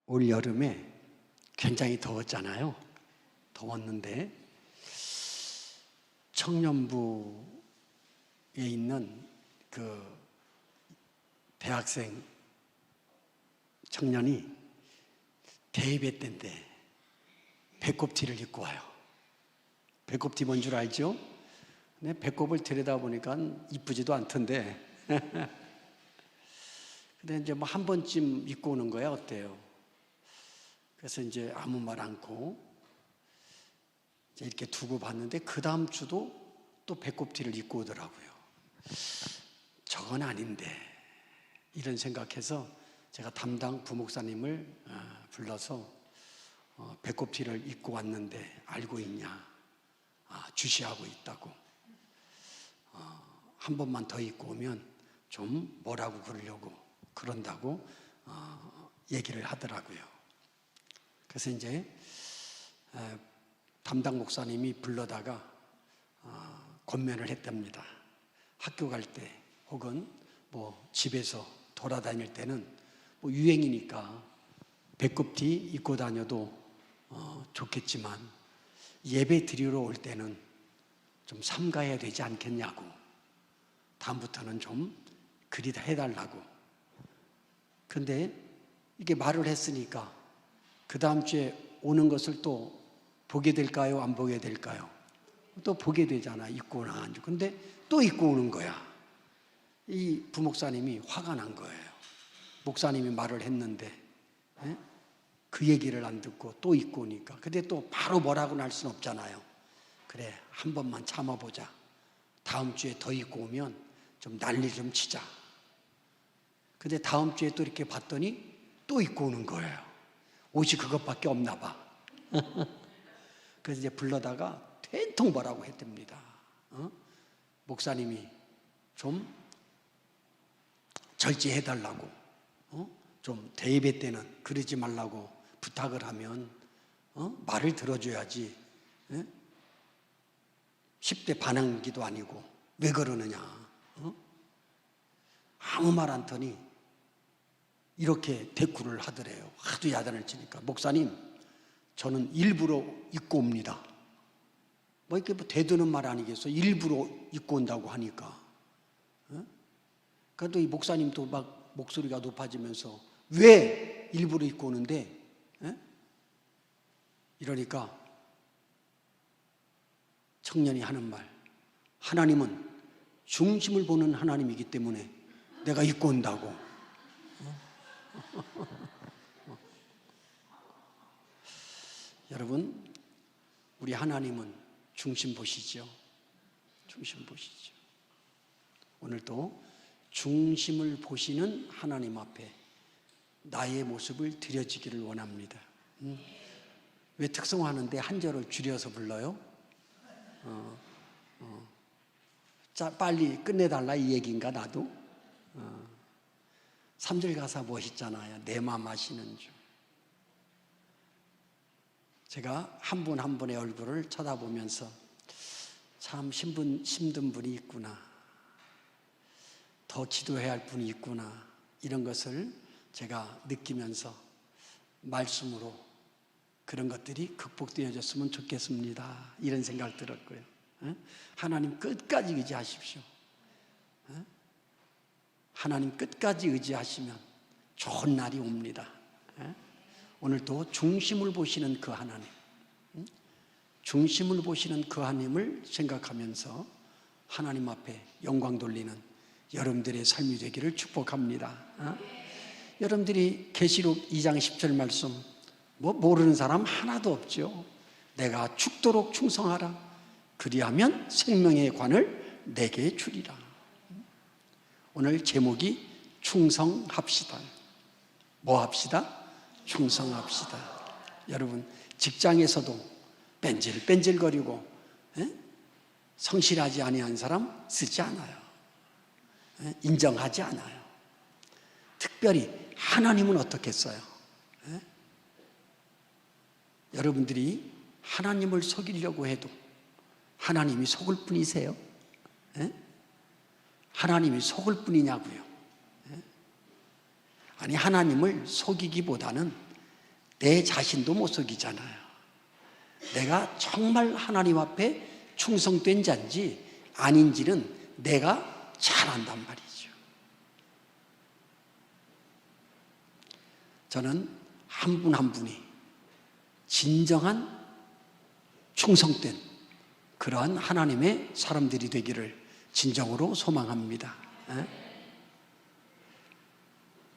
올 여름에 굉장히 더웠잖아요. 더웠는데 청년부에 있는 그 대학생 청년이 대입회 때인데 배꼽티를 입고 와요. 배꼽티 뭔 줄 알죠? 근데 배꼽을 들여다보니까 이쁘지도 않던데 근데 이제 뭐 한 번쯤 입고 오는 거야. 어때요? 그래서 이제 아무 말 않고 이제 이렇게 두고 봤는데 그 다음 주도 또 배꼽티를 입고 오더라고요. 저건 아닌데 이런 생각해서 제가 담당 부목사님을 불러서 배꼽티를 입고 왔는데 알고 있냐? 주시하고 있다고. 한 번만 더 입고 오면 좀 뭐라고 그런다고 얘기를 하더라고요. 그래서 이제 담당 목사님이 불러다가 권면을 했답니다. 학교 갈 때 혹은 뭐 집에서 돌아다닐 때는 뭐 유행이니까 배꼽티 입고 다녀도 좋겠지만 예배 드리러 올 때는 좀 삼가해야 되지 않겠냐고. 다음부터는 좀 그리 해달라고. 근데 이게 말을 했으니까 그 다음 주에 오는 것을 또 보게 될까요? 안 보게 될까요? 또 보게 되잖아. 입고 오나. 근데 또 입고 오는 거야. 이 부목사님이 화가 난 거예요. 목사님이 말을 했는데 그 얘기를 안 듣고 또 입고 오니까. 근데 또 바로 뭐라고는 할 수는 없잖아요. 그래, 한 번만 참아보자. 다음 주에 더 입고 오면 좀 난리 좀 치자. 근데 다음 주에 또 이렇게 봤더니 또 입고 오는 거예요. 옷이 그것밖에 없나 봐. 그래서 이제 불러다가 된통 뭐라고 했답니다. 목사님이 좀 절제해달라고, 좀 대입회 때는 그러지 말라고 부탁을 하면 말을 들어줘야지. 10대 반항기도 아니고 왜 그러느냐. 아무 말 않더니 이렇게 대꾸를 하더래요. 하도 야단을 치니까. 목사님, 저는 일부러 입고 옵니다. 뭐 이렇게 뭐 대드는 말 아니겠어? 일부러 입고 온다고 하니까. 그래도 이 목사님도 막 목소리가 높아지면서 왜 일부러 입고 오는데? 이러니까 청년이 하는 말, 하나님은 중심을 보는 하나님이기 때문에 내가 입고 온다고. 여러분, 우리 하나님은 중심 보시죠. 중심 보시죠. 오늘도 중심을 보시는 하나님 앞에 나의 모습을 드려지기를 원합니다. 왜 특성화하는데 한 절을 줄여서 불러요? 빨리 끝내달라 이 얘기인가 나도? 3절 가사 멋있잖아요. 내 맘 아시는 주. 제가 한 분 한 분의 얼굴을 쳐다보면서 참 힘든 분이 있구나. 더 기도해야 할 분이 있구나. 이런 것을 제가 느끼면서 말씀으로 그런 것들이 극복되어졌으면 좋겠습니다. 이런 생각 들었고요. 하나님 끝까지 의지하십시오. 하나님 끝까지 의지하시면 좋은 날이 옵니다. 오늘도 중심을 보시는 그 하나님, 중심을 보시는 그 하나님을 생각하면서 하나님 앞에 영광 돌리는 여러분들의 삶이 되기를 축복합니다. 여러분들이 계시록 2장 10절 말씀 뭐 모르는 사람 하나도 없죠. 내가 죽도록 충성하라. 그리하면 생명의 관을 내게 주리라. 오늘 제목이 충성합시다. 뭐 합시다? 충성합시다. 여러분, 직장에서도 뺀질뺀질거리고 성실하지 아니한 사람 쓰지 않아요. 인정하지 않아요. 특별히 하나님은 어떻겠어요? 여러분들이 하나님을 속이려고 해도 하나님이 속을 뿐이세요? 하나님이 속을 뿐이냐고요? 아니, 하나님을 속이기보다는 내 자신도 못 속이잖아요. 내가 정말 하나님 앞에 충성된 자인지 아닌지는 내가 잘 안단 말이죠. 저는 한 분 한 분이 진정한 충성된 그러한 하나님의 사람들이 되기를 진정으로 소망합니다.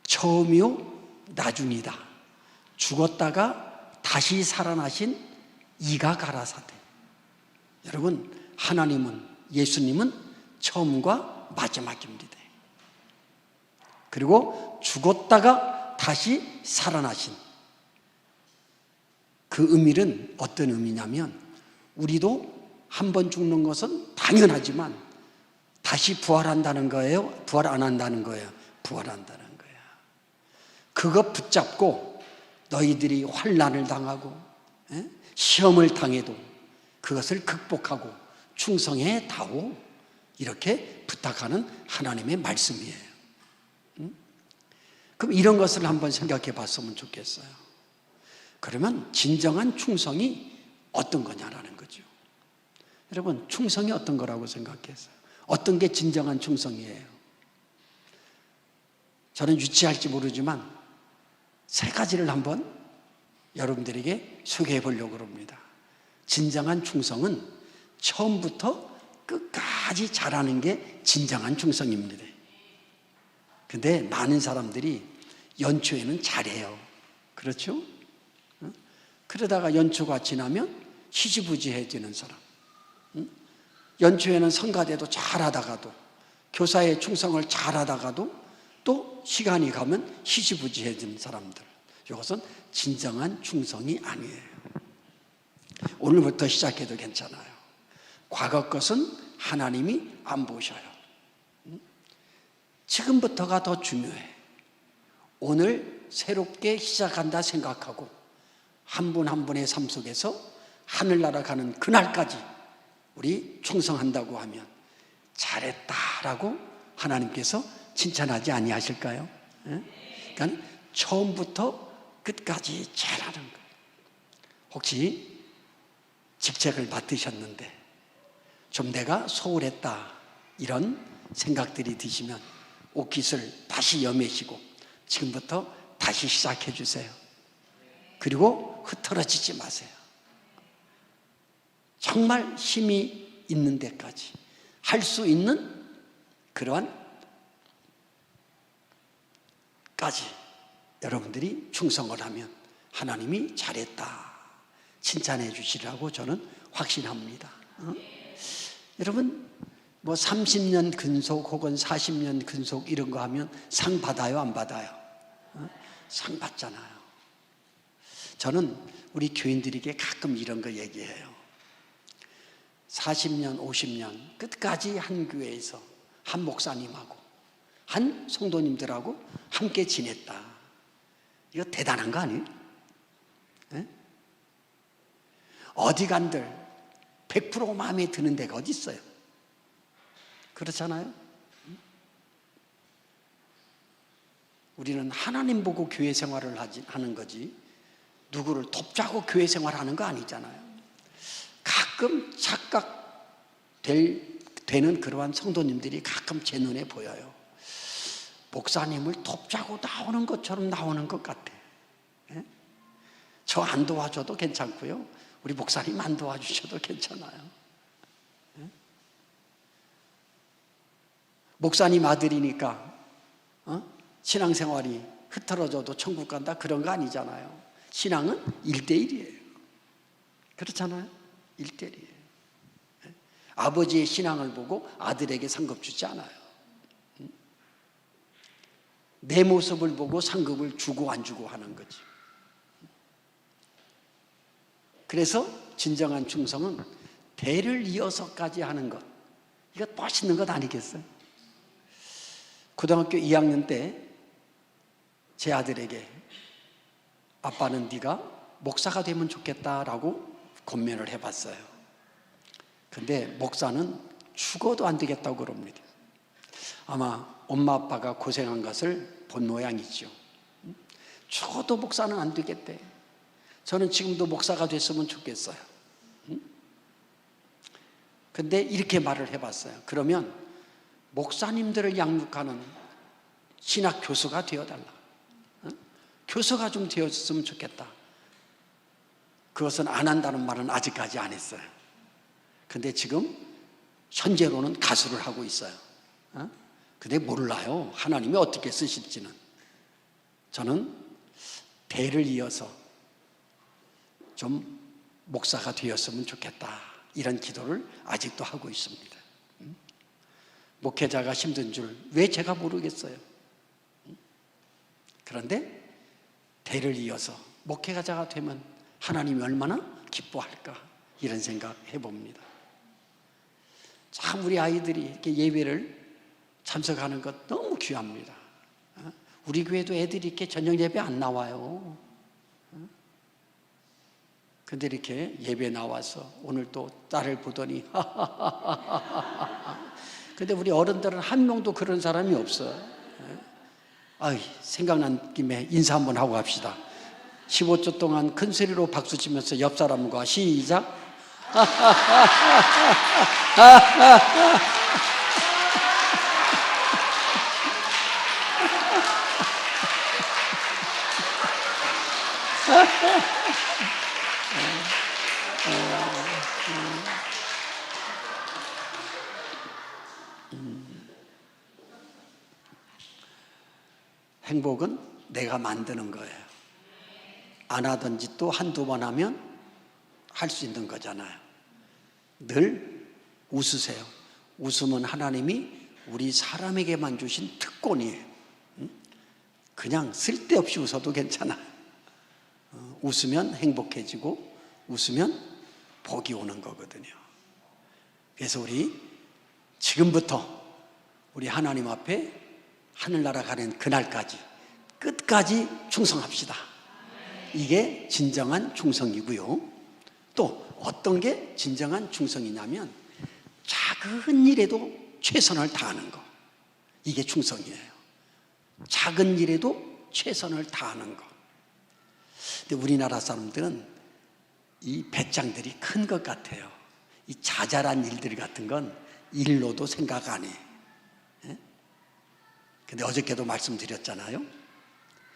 처음이요 나중이다. 죽었다가 다시 살아나신 이가 가라사대. 여러분, 하나님은, 예수님은 처음과 마지막입니다. 그리고 죽었다가 다시 살아나신 그 의미는 어떤 의미냐면, 우리도 한 번 죽는 것은 당연하지만 다시 부활한다는 거예요? 부활 안 한다는 거예요? 부활한다는 거예요. 그거 붙잡고 너희들이 환난을 당하고 시험을 당해도 그것을 극복하고 충성해 다오, 이렇게 부탁하는 하나님의 말씀이에요. 그럼 이런 것을 한번 생각해 봤으면 좋겠어요. 그러면 진정한 충성이 어떤 거냐라는 거죠. 여러분, 충성이 어떤 거라고 생각했어요? 어떤 게 진정한 충성이에요? 저는 유치할지 모르지만 세 가지를 한번 여러분들에게 소개해 보려고 합니다. 진정한 충성은 처음부터 끝까지 잘하는 게 진정한 충성입니다. 근데 많은 사람들이 연초에는 잘해요. 그렇죠? 그러다가 연초가 지나면 희지부지해지는 사람. 연초에는 성가대도 잘하다가도, 교사의 충성을 잘하다가도 또 시간이 가면 희지부지해지는 사람들. 이것은 진정한 충성이 아니에요. 오늘부터 시작해도 괜찮아요. 과거 것은 하나님이 안 보셔요. 지금부터가 더 중요해. 오늘 새롭게 시작한다 생각하고 한 분 한 분의 삶 속에서 하늘나라 가는 그날까지 우리 충성한다고 하면 잘했다라고 하나님께서 칭찬하지 아니하실까요? 그러니까 처음부터 끝까지 잘하는 거예요. 혹시 직책을 맡으셨는데 좀 내가 소홀했다 이런 생각들이 드시면 옷깃을 다시 여매시고 지금부터 다시 시작해 주세요. 그리고 흐트러지지 마세요. 정말 힘이 있는 데까지 할 수 있는 그러한 까지 여러분들이 충성을 하면 하나님이 잘했다 칭찬해 주시라고 저는 확신합니다. 여러분, 뭐 30년 근속 혹은 40년 근속 이런 거 하면 상 받아요, 안 받아요? 상 받잖아요. 저는 우리 교인들에게 가끔 이런 거 얘기해요. 40년, 50년 끝까지 한 교회에서 한 목사님하고 한 성도님들하고 함께 지냈다. 이거 대단한 거 아니에요? 네? 어디 간들 100% 마음에 드는 데가 어디 있어요? 그렇잖아요? 우리는 하나님 보고 교회 생활을 하는 거지 누구를 돕자고 교회 생활하는 거 아니잖아요. 가끔 착각되는 그러한 성도님들이 가끔 제 눈에 보여요. 목사님을 돕자고 나오는 것처럼 나오는 것 같아. 저 안 도와줘도 괜찮고요. 우리 목사님 안 도와주셔도 괜찮아요. 목사님 아들이니까 신앙생활이 흐트러져도 천국 간다 그런 거 아니잖아요. 신앙은 1대1이에요. 그렇잖아요. 1대1이에요. 아버지의 신앙을 보고 아들에게 상급 주지 않아요. 내 모습을 보고 상급을 주고 안 주고 하는 거지. 그래서 진정한 충성은 대를 이어서까지 하는 것. 이거 멋있는 것 아니겠어요? 고등학교 2학년 때 제 아들에게 아빠는 네가 목사가 되면 좋겠다라고 권면을 해봤어요. 근데 목사는 죽어도 안 되겠다고 그럽니다. 아마 엄마 아빠가 고생한 것을 본 모양이죠. 죽어도 목사는 안 되겠대. 저는 지금도 목사가 됐으면 좋겠어요. 근데 이렇게 말을 해봤어요. 그러면 목사님들을 양육하는 신학 교수가 되어달라. 교수가 좀 되었으면 좋겠다. 그것은 안 한다는 말은 아직까지 안 했어요. 근데 지금 현재로는 가수를 하고 있어요. 근데 몰라요. 하나님이 어떻게 쓰실지는. 저는 대를 이어서 좀 목사가 되었으면 좋겠다. 이런 기도를 아직도 하고 있습니다. 목회자가 힘든 줄 왜 제가 모르겠어요. 그런데 대를 이어서 목회자가 되면 하나님이 얼마나 기뻐할까 이런 생각 해봅니다. 참 우리 아이들이 이렇게 예배를 참석하는 것 너무 귀합니다. 우리 교회도 애들이 이렇게 저녁 예배 안 나와요. 근데 이렇게 예배 나와서 오늘 또 딸을 보더니 근데 우리 어른들은 한 명도 그런 사람이 없어. 생각난 김에 인사 한번 하고 갑시다. 15초 동안 큰 소리로 박수 치면서 옆 사람과 시작. 행복은 내가 만드는 거예요. 안 하던 짓도 한두 번 하면 할 수 있는 거잖아요. 늘 웃으세요. 웃음은 하나님이 우리 사람에게만 주신 특권이에요. 그냥 쓸데없이 웃어도 괜찮아요. 웃으면 행복해지고 웃으면 복이 오는 거거든요. 그래서 우리 지금부터 우리 하나님 앞에 하늘나라 가는 그날까지 끝까지 충성합시다. 이게 진정한 충성이고요. 또 어떤 게 진정한 충성이냐면 작은 일에도 최선을 다하는 거. 이게 충성이에요. 작은 일에도 최선을 다하는 거. 근데 우리나라 사람들은 이 배짱들이 큰 것 같아요. 이 자잘한 일들 같은 건 일로도 생각 안 해. 근데 어저께도 말씀드렸잖아요.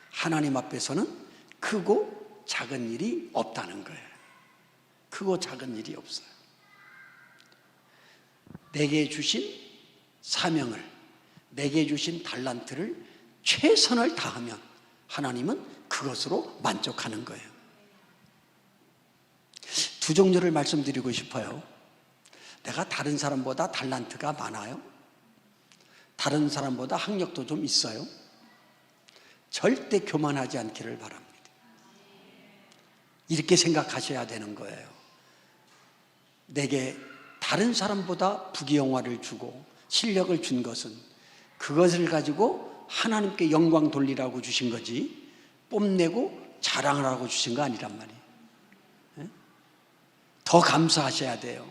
하나님 앞에서는 크고 작은 일이 없다는 거예요. 크고 작은 일이 없어요. 내게 주신 사명을, 내게 주신 달란트를 최선을 다하면 하나님은 그것으로 만족하는 거예요. 두 종류를 말씀드리고 싶어요. 내가 다른 사람보다 달란트가 많아요. 다른 사람보다 학력도 좀 있어요. 절대 교만하지 않기를 바랍니다. 이렇게 생각하셔야 되는 거예요. 내게 다른 사람보다 부귀영화를 주고 실력을 준 것은 그것을 가지고 하나님께 영광 돌리라고 주신 거지 뽐내고 자랑을 하고 주신 거 아니란 말이에요. 더 감사하셔야 돼요.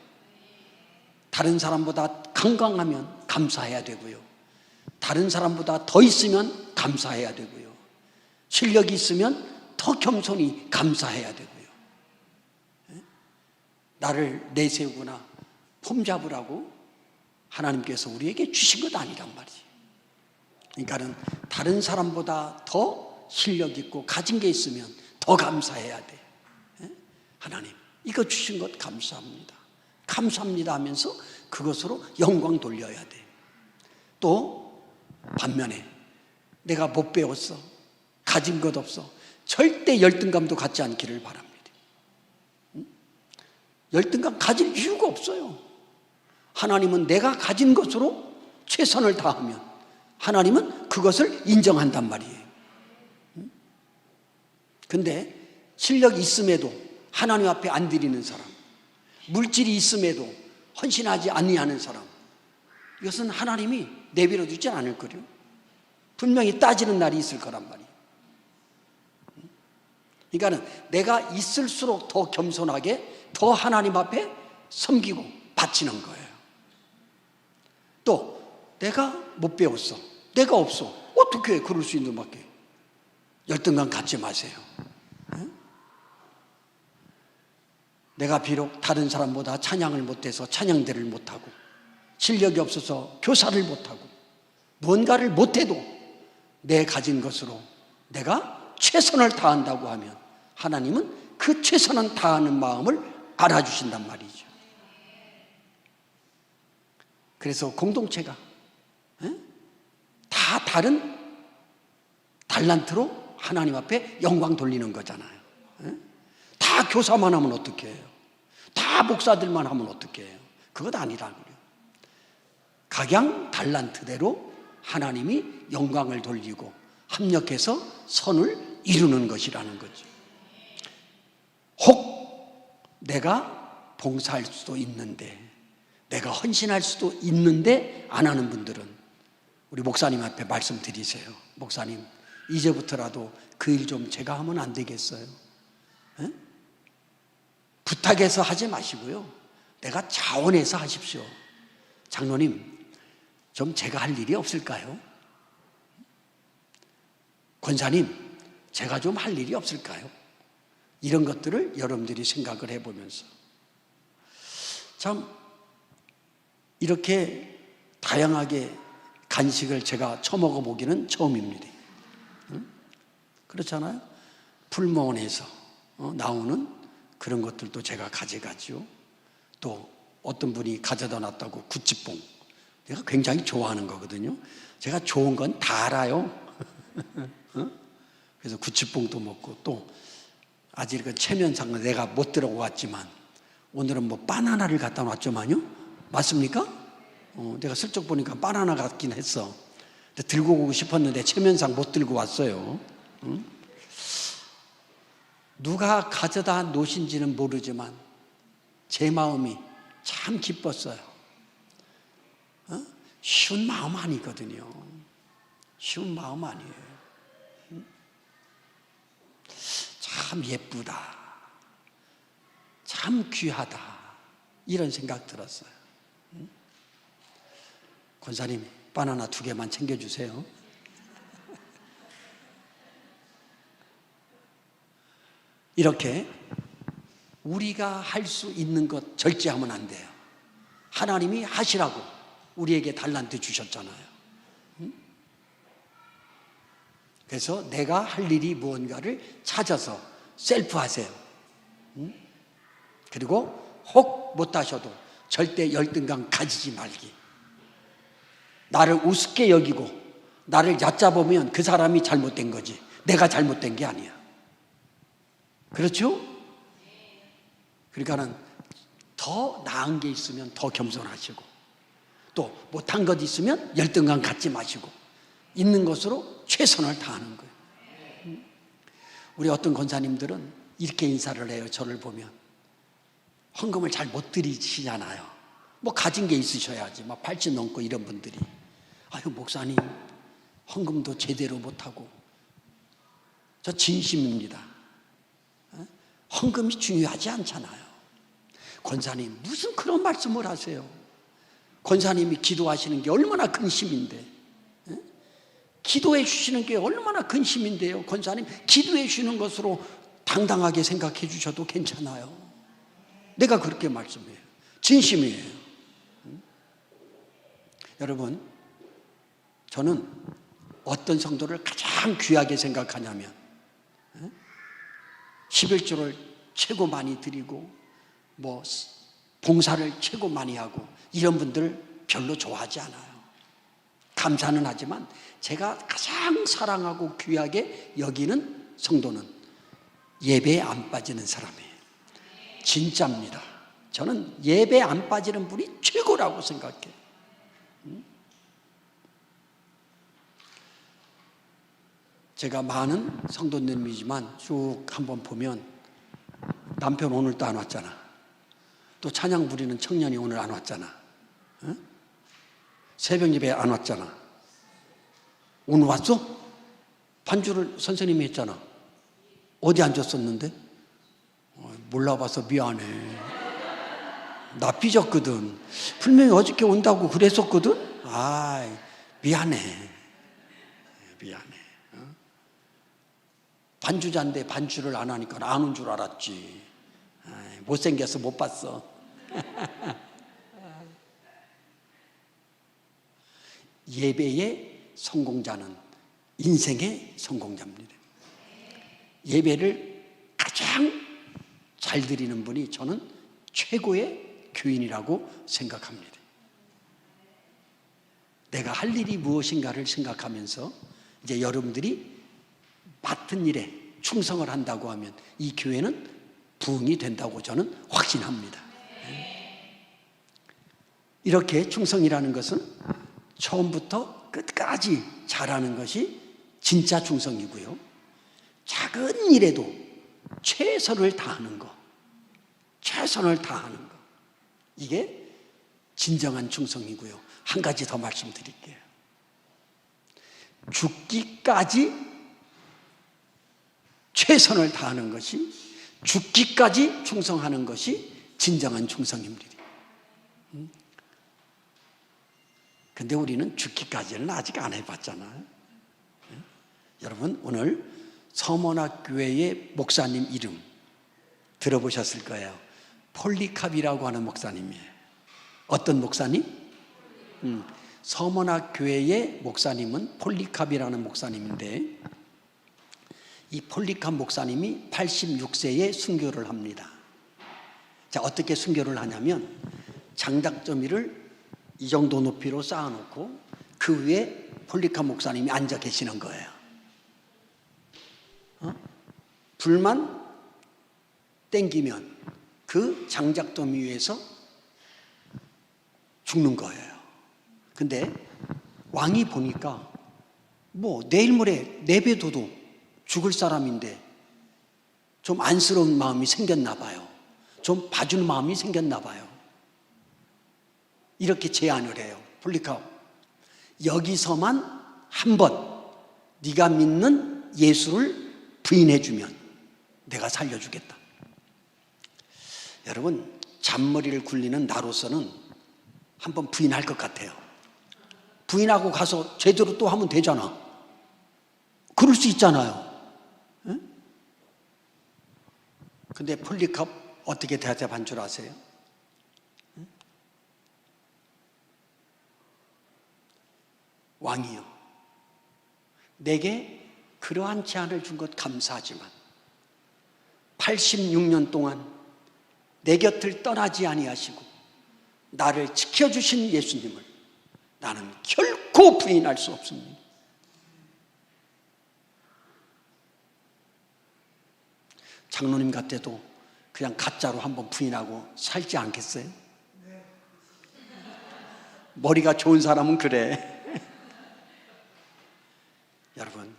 다른 사람보다 건강하면 감사해야 되고요. 다른 사람보다 더 있으면 감사해야 되고요. 실력이 있으면 더 겸손히 감사해야 되고요. 나를 내세우거나 폼잡으라고 하나님께서 우리에게 주신 것 아니란 말이에요. 그러니까는 다른 사람보다 더 실력 있고 가진 게 있으면 더 감사해야 돼. 하나님, 이거 주신 것 감사합니다. 감사합니다 하면서 그것으로 영광 돌려야 돼. 또 반면에 내가 못 배웠어, 가진 것 없어, 절대 열등감도 갖지 않기를 바랍니다. 열등감 가질 이유가 없어요. 하나님은 내가 가진 것으로 최선을 다하면 하나님은 그것을 인정한단 말이에요. 근데 실력이 있음에도 하나님 앞에 안 드리는 사람, 물질이 있음에도 헌신하지 아니하는 사람, 이것은 하나님이 내버려 두지 않을 거예요. 분명히 따지는 날이 있을 거란 말이에요. 그러니까는 내가 있을수록 더 겸손하게 더 하나님 앞에 섬기고 바치는 거예요. 또 내가 못 배웠어, 내가 없어, 어떻게 그럴 수 있는 밖에. 열등감 갖지 마세요. 내가 비록 다른 사람보다 찬양을 못해서 찬양대를 못하고 실력이 없어서 교사를 못하고 무언가를 못해도 내 가진 것으로 내가 최선을 다한다고 하면 하나님은 그 최선을 다하는 마음을 알아주신단 말이죠. 그래서 공동체가 다 다른 달란트로 하나님 앞에 영광 돌리는 거잖아요. 다 교사만 하면 어떻게 해요? 다 목사들만 하면 어떻게 해요? 그것 아니라고요. 각양 달란트대로 하나님이 영광을 돌리고 합력해서 선을 이루는 것이라는 거죠. 혹 내가 봉사할 수도 있는데, 내가 헌신할 수도 있는데 안 하는 분들은 우리 목사님 앞에 말씀드리세요. 목사님, 이제부터라도 그 일 좀 제가 하면 안 되겠어요? 에? 부탁해서 하지 마시고요, 내가 자원해서 하십시오. 장로님, 좀 제가 할 일이 없을까요? 권사님, 제가 좀 할 일이 없을까요? 이런 것들을 여러분들이 생각을 해보면서, 참 이렇게 다양하게 간식을 제가 처먹어 보기는 처음입니다. 그렇잖아요? 풀무원에서 나오는 그런 것들도 제가 가져가죠. 또 어떤 분이 가져다 놨다고 구찌뽕, 내가 굉장히 좋아하는 거거든요. 제가 좋은 건 다 알아요. 그래서 구찌뽕도 먹고, 또 아직 그 체면상은 내가 못 들어왔지만 오늘은 뭐 바나나를 갖다 놨지만요. 맞습니까? 내가 슬쩍 보니까 바나나 같긴 했어. 들고 오고 싶었는데 체면상 못 들고 왔어요. 누가 가져다 놓으신지는 모르지만 제 마음이 참 기뻤어요. 쉬운 마음 아니거든요. 쉬운 마음 아니에요. 참 예쁘다, 참 귀하다, 이런 생각 들었어요. 권사님, 바나나 2개만 챙겨주세요. 이렇게 우리가 할 수 있는 것 절제하면 안 돼요. 하나님이 하시라고 우리에게 달란트 주셨잖아요. 그래서 내가 할 일이 무언가를 찾아서 셀프 하세요. 그리고 혹 못하셔도 절대 열등감 가지지 말기. 나를 우습게 여기고 나를 얕잡으면 그 사람이 잘못된 거지, 내가 잘못된 게 아니야. 그렇죠? 그러니까는 더 나은 게 있으면 더 겸손하시고, 또 못한 것 있으면 열등감 갖지 마시고 있는 것으로 최선을 다하는 거예요. 우리 어떤 권사님들은 이렇게 인사를 해요. 저를 보면 헌금을 잘 못 드리시잖아요. 뭐 가진 게 있으셔야지. 막 80 넘고 이런 분들이, 아유 목사님 헌금도 제대로 못하고. 저 진심입니다. 헌금이 중요하지 않잖아요. 권사님 무슨 그런 말씀을 하세요? 권사님이 기도하시는 게 얼마나 큰 힘인데, 기도해 주시는 게 얼마나 큰 힘인데요. 권사님 기도해 주시는 것으로 당당하게 생각해 주셔도 괜찮아요. 내가 그렇게 말씀해요. 진심이에요. 여러분, 저는 어떤 성도를 가장 귀하게 생각하냐면 11조를 최고 많이 드리고 뭐 봉사를 최고 많이 하고 이런 분들 별로 좋아하지 않아요. 감사는 하지만 제가 가장 사랑하고 귀하게 여기는 성도는 예배에 안 빠지는 사람이에요. 진짜입니다. 저는 예배에 안 빠지는 분이 최고라고 생각해요. 제가 많은 성도님이지만 쭉 한번 보면 남편 오늘도 안 왔잖아. 또 찬양 부리는 청년이 오늘 안 왔잖아. 새벽 예배 안 왔잖아. 오늘 왔어? 반주를 선생님이 했잖아. 어디 앉았었는데? 몰라봐서 미안해. 나 삐졌거든. 분명히 어저께 온다고 그랬었거든? 아, 미안해. 미안해. 반주자인데 반주를 안 하니까 안 온 줄 알았지. 못생겨서 못 봤어. 예배의 성공자는 인생의 성공자입니다. 예배를 가장 잘 드리는 분이 저는 최고의 교인이라고 생각합니다. 내가 할 일이 무엇인가를 생각하면서 이제 여러분들이 맡은 일에 충성을 한다고 하면 이 교회는 부흥이 된다고 저는 확신합니다. 이렇게 충성이라는 것은 처음부터 끝까지 잘하는 것이 진짜 충성이고요. 작은 일에도 최선을 다하는 거, 최선을 다하는 거. 이게 진정한 충성이고요. 한 가지 더 말씀드릴게요. 죽기까지 최선을 다하는 것이, 죽기까지 충성하는 것이 진정한 충성입니다. 근데 우리는 죽기까지는 아직 안 해봤잖아요. 여러분, 오늘 서문학교회의 목사님 이름 들어보셨을 거예요. 폴리캅이라고 하는 목사님이에요. 어떤 목사님? 서문학교회의 목사님은 폴리캅이라는 목사님인데, 이 폴리캅 목사님이 86세에 순교를 합니다. 자, 어떻게 순교를 하냐면 장작더미를 이 정도 높이로 쌓아놓고 그 위에 폴리캅 목사님이 앉아 계시는 거예요. 불만 땡기면 그 장작더미 위에서 죽는 거예요. 근데 왕이 보니까 뭐 내일 모레 내배둬도 죽을 사람인데 좀 안쓰러운 마음이 생겼나 봐요. 좀 봐주는 마음이 생겼나 봐요. 이렇게 제안을 해요. 폴리캅, 여기서만 한 번 네가 믿는 예수를 부인해주면 내가 살려주겠다. 여러분, 잔머리를 굴리는 나로서는 한번 부인할 것 같아요. 부인하고 가서 제대로 또 하면 되잖아. 그럴 수 있잖아요. 근데 폴리캅 어떻게 대답한 줄 아세요? 왕이요, 내게 그러한 제안을 준 것 감사하지만 86년 동안 내 곁을 떠나지 아니하시고 나를 지켜주신 예수님을 나는 결코 부인할 수 없습니다. 장로님 같아도 그냥 가짜로 한번 부인하고 살지 않겠어요? 머리가 좋은 사람은 그래. 여러분,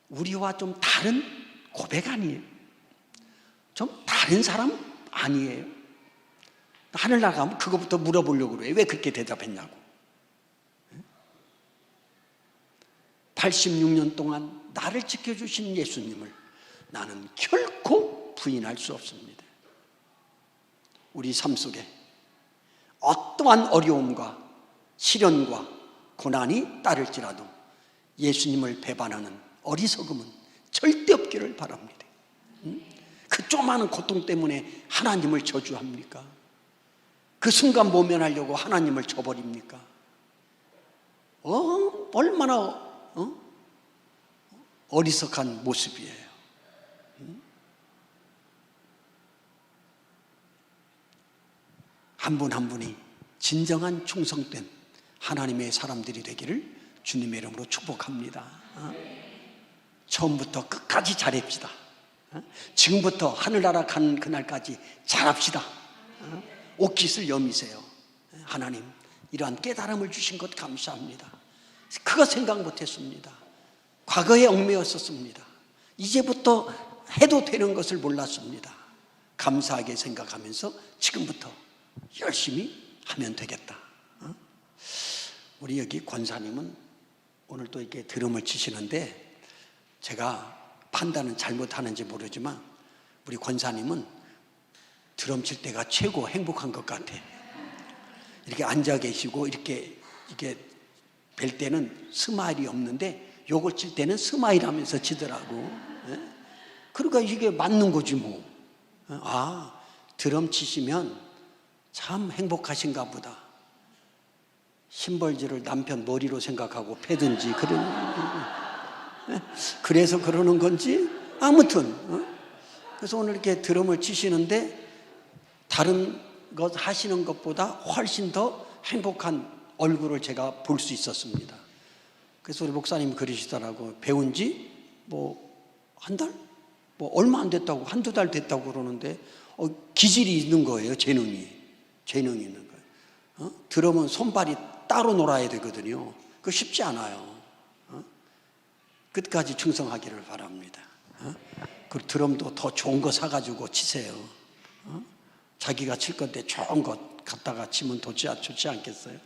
우리와 좀 다른 고백 아니에요? 좀 다른 사람 아니에요? 하늘나라 가면 그거부터 물어보려고 그래요. 왜 그렇게 대답했냐고. 86년 동안 나를 지켜주신 예수님을 나는 결코 부인할 수 없습니다. 우리 삶 속에 어떠한 어려움과 시련과 고난이 따를지라도 예수님을 배반하는 어리석음은 절대 없기를 바랍니다. 그 조그마한 고통 때문에 하나님을 저주합니까? 그 순간 모면하려고 하나님을 저버립니까? 얼마나 어리석한 모습이에요. 한 분 한 분이 진정한 충성된 하나님의 사람들이 되기를 주님의 이름으로 축복합니다. 처음부터 끝까지 잘합시다. 지금부터 하늘나라 가는 그날까지 잘합시다. 옷깃을 여미세요. 하나님, 이러한 깨달음을 주신 것 감사합니다. 그거 생각 못했습니다. 과거에 얽매였었습니다. 이제부터 해도 되는 것을 몰랐습니다. 감사하게 생각하면서 지금부터 열심히 하면 되겠다. 우리 여기 권사님은 오늘 또 이렇게 드럼을 치시는데 제가 판단은 잘못하는지 모르지만 우리 권사님은 드럼 칠 때가 최고 행복한 것 같아. 이렇게 앉아 계시고 이렇게 뵐 때는 스마일이 없는데 요걸 칠 때는 스마일 하면서 치더라고. 그러니까 이게 맞는 거지 뭐. 아, 드럼 치시면 참 행복하신가 보다. 심벌질을 남편 머리로 생각하고 패든지 그래서 그러는 건지 아무튼 그래서 오늘 이렇게 드럼을 치시는데 다른 것 하시는 것보다 훨씬 더 행복한 얼굴을 제가 볼 수 있었습니다. 그래서 우리 목사님 그러시더라고. 배운 지 한 달? 얼마 안 됐다고, 한두 달 됐다고 그러는데 기질이 있는 거예요. 재능이 있는 거예요. 드럼은 손발이 따로 놀아야 되거든요. 그거 쉽지 않아요. 끝까지 충성하기를 바랍니다. 그 드럼도 더 좋은 거 사가지고 치세요. 자기가 칠 건데 좋은 것 갖다가 치면 좋지 않겠어요?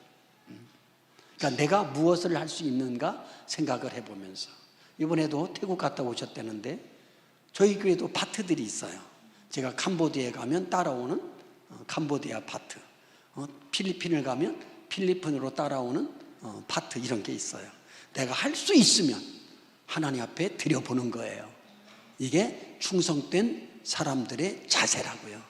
그러니까 내가 무엇을 할 수 있는가 생각을 해보면서. 이번에도 태국 갔다 오셨다는데 저희 교회도 파트들이 있어요. 제가 캄보디아에 가면 따라오는 캄보디아 파트, 필리핀을 가면 필리핀으로 따라오는 파트, 이런 게 있어요. 내가 할 수 있으면 하나님 앞에 드려보는 거예요. 이게 충성된 사람들의 자세라고요.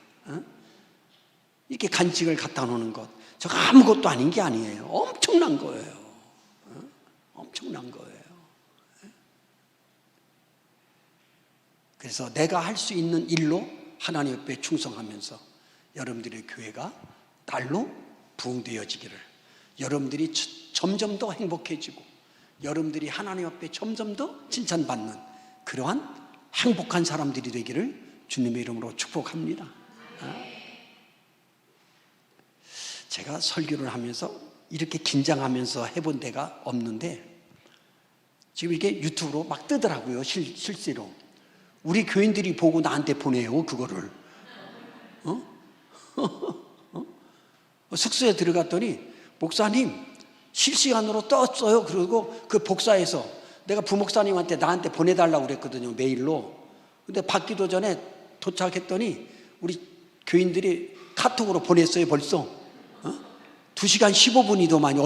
이렇게 간직을 갖다 놓는 것, 저거 아무것도 아닌 게 아니에요. 엄청난 거예요. 엄청난 거예요. 그래서 내가 할 수 있는 일로 하나님 앞에 충성하면서 여러분들의 교회가 날로 부흥되어지기를, 여러분들이 점점 더 행복해지고 여러분들이 하나님 앞에 점점 더 칭찬받는 그러한 행복한 사람들이 되기를 주님의 이름으로 축복합니다. 제가 설교를 하면서 이렇게 긴장하면서 해본 데가 없는데 지금 이게 유튜브로 막 뜨더라고요. 실제로 우리 교인들이 보고 나한테 보내요. 그거를 숙소에 들어갔더니 목사님 실시간으로 떴어요. 그리고 그 복사해서 내가 부목사님한테 나한테 보내달라고 그랬거든요. 메일로. 근데 받기도 전에 도착했더니 우리 교인들이 카톡으로 보냈어요. 벌써 2시간 15분이더만요.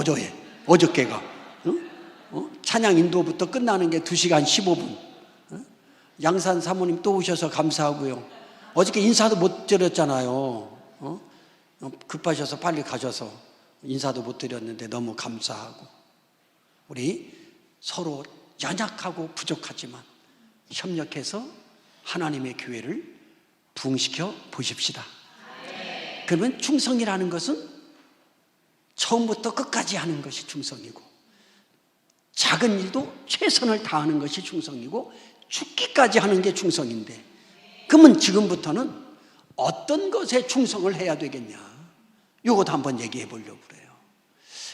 어저께가 찬양 인도부터 끝나는 게 2시간 15분. 양산 사모님 또 오셔서 감사하고요. 어저께 인사도 못 드렸잖아요. 급하셔서 빨리 가셔서 인사도 못 드렸는데 너무 감사하고, 우리 서로 연약하고 부족하지만 협력해서 하나님의 교회를 부흥시켜 보십시다. 그러면 충성이라는 것은 처음부터 끝까지 하는 것이 충성이고, 작은 일도 최선을 다하는 것이 충성이고, 죽기까지 하는 게 충성인데, 그러면 지금부터는 어떤 것에 충성을 해야 되겠냐, 이것도 한번 얘기해 보려고 그래요.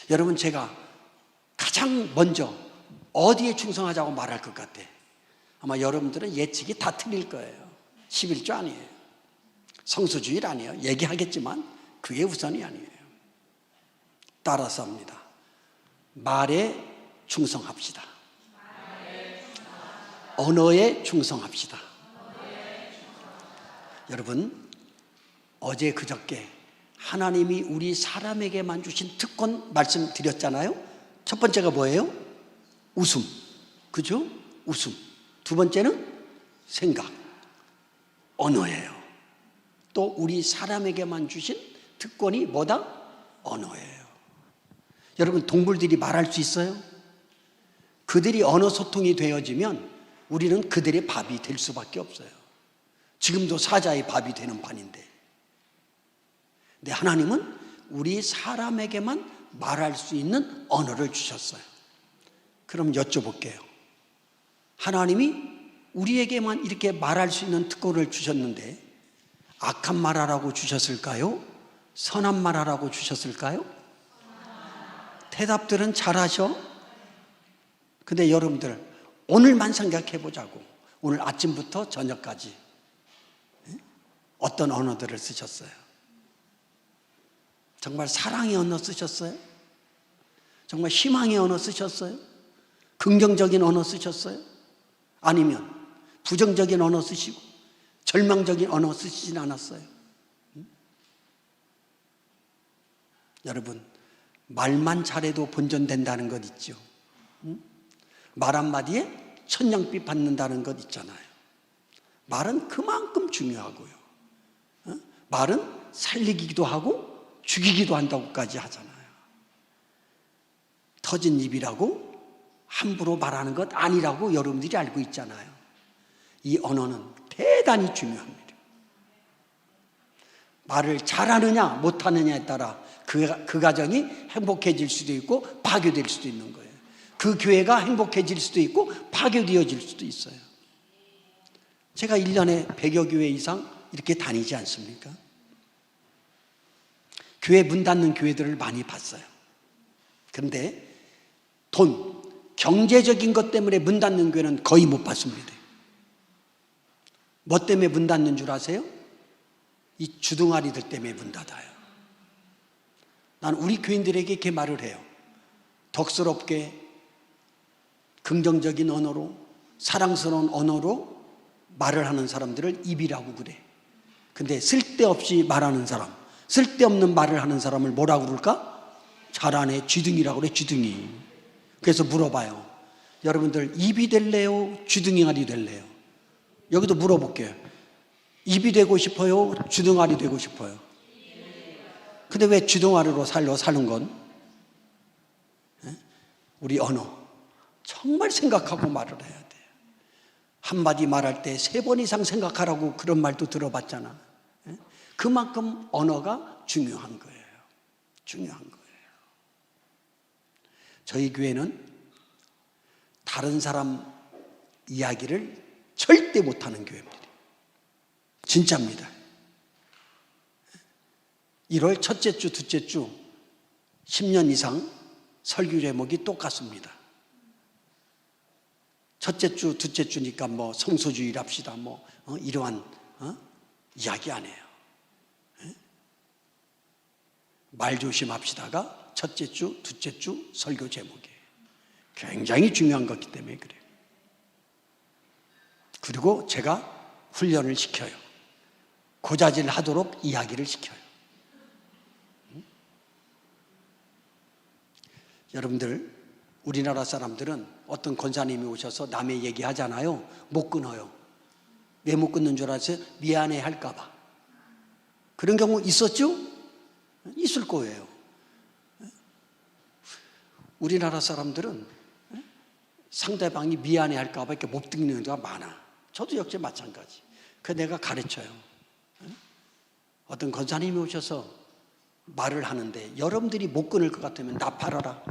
여러분, 제가 가장 먼저 어디에 충성하자고 말할 것 같아? 아마 여러분들은 예측이 다 틀릴 거예요. 11조 아니에요. 성수주일 아니에요. 얘기하겠지만 그게 우선이 아니에요. 따라서 합니다. 말에 충성합시다. 언어에 충성합시다. 여러분, 어제 그저께 하나님이 우리 사람에게만 주신 특권 말씀드렸잖아요. 첫 번째가 뭐예요? 웃음. 그죠? 웃음. 두 번째는 생각, 언어예요. 또 우리 사람에게만 주신 특권이 뭐다? 언어예요. 여러분, 동물들이 말할 수 있어요? 그들이 언어 소통이 되어지면 우리는 그들의 밥이 될 수밖에 없어요. 지금도 사자의 밥이 되는 판인데. 근데 하나님은 우리 사람에게만 말할 수 있는 언어를 주셨어요. 그럼 여쭤볼게요. 하나님이 우리에게만 이렇게 말할 수 있는 특권을 주셨는데 악한 말하라고 주셨을까요? 선한 말하라고 주셨을까요? 대답들은 잘하셔. 근데 여러분들, 오늘만 생각해 보자고. 오늘 아침부터 저녁까지 어떤 언어들을 쓰셨어요? 정말 사랑의 언어 쓰셨어요? 정말 희망의 언어 쓰셨어요? 긍정적인 언어 쓰셨어요? 아니면 부정적인 언어 쓰시고 절망적인 언어 쓰시진 않았어요? 여러분, 말만 잘해도 본전된다는 것 있죠. 말 한마디에 천냥빚 받는다는 것 있잖아요. 말은 그만큼 중요하고요. 말은 살리기도 하고 죽이기도 한다고까지 하잖아요. 터진 입이라고 함부로 말하는 것 아니라고 여러분들이 알고 있잖아요. 이 언어는 대단히 중요합니다. 말을 잘하느냐 못하느냐에 따라 그 가정이 행복해질 수도 있고 파괴될 수도 있는 거예요. 그 교회가 행복해질 수도 있고 파괴되어질 수도 있어요. 제가 1년에 100여 교회 이상 이렇게 다니지 않습니까? 교회 문 닫는 교회들을 많이 봤어요. 그런데 돈, 경제적인 것 때문에 문 닫는 교회는 거의 못 봤습니다. 뭐 때문에 문 닫는 줄 아세요? 이 주둥아리들 때문에 문 닫아요. 난 우리 교인들에게 이렇게 말을 해요. 덕스럽게 긍정적인 언어로 사랑스러운 언어로 말을 하는 사람들을 입이라고 그래. 근데 쓸데없이 말하는 사람, 쓸데없는 말을 하는 사람을 뭐라고 그럴까? 잘하네, 쥐둥이라고 그래, 쥐둥이. 그래서 물어봐요. 여러분들 입이 될래요? 쥐둥이알이 될래요? 여기도 물어볼게요. 입이 되고 싶어요? 쥐둥아리 되고 싶어요? 근데 왜 쥐둥아리로 사는 건? 우리 언어 정말 생각하고 말을 해야 돼요. 한마디 말할 때 3번 이상 생각하라고 그런 말도 들어봤잖아. 그만큼 언어가 중요한 거예요. 중요한 거예요. 저희 교회는 다른 사람 이야기를 절대 못하는 교회입니다. 진짜입니다. 1월 첫째 주, 둘째 주 10년 이상 설교 제목이 똑같습니다. 첫째 주, 둘째 주니까 뭐 성소주의랍시다, 이러한 이야기 안 해요. 말 조심합시다가 첫째 주, 둘째 주 설교 제목이에요. 굉장히 중요한 것이기 때문에 그래요. 그리고 제가 훈련을 시켜요. 고자질 하도록 이야기를 시켜요. 여러분들, 우리나라 사람들은 어떤 권사님이 오셔서 남의 얘기 하잖아요. 못 끊어요. 왜 못 끊는 줄 아세요? 미안해 할까 봐. 그런 경우 있었죠? 있을 거예요. 우리나라 사람들은 상대방이 미안해 할까 봐 이렇게 못 듣는 경우가 많아. 저도 역시 마찬가지. 그 내가 가르쳐요. 어떤 권사님이 오셔서 말을 하는데 여러분들이 못 끊을 것 같으면 나 팔아라.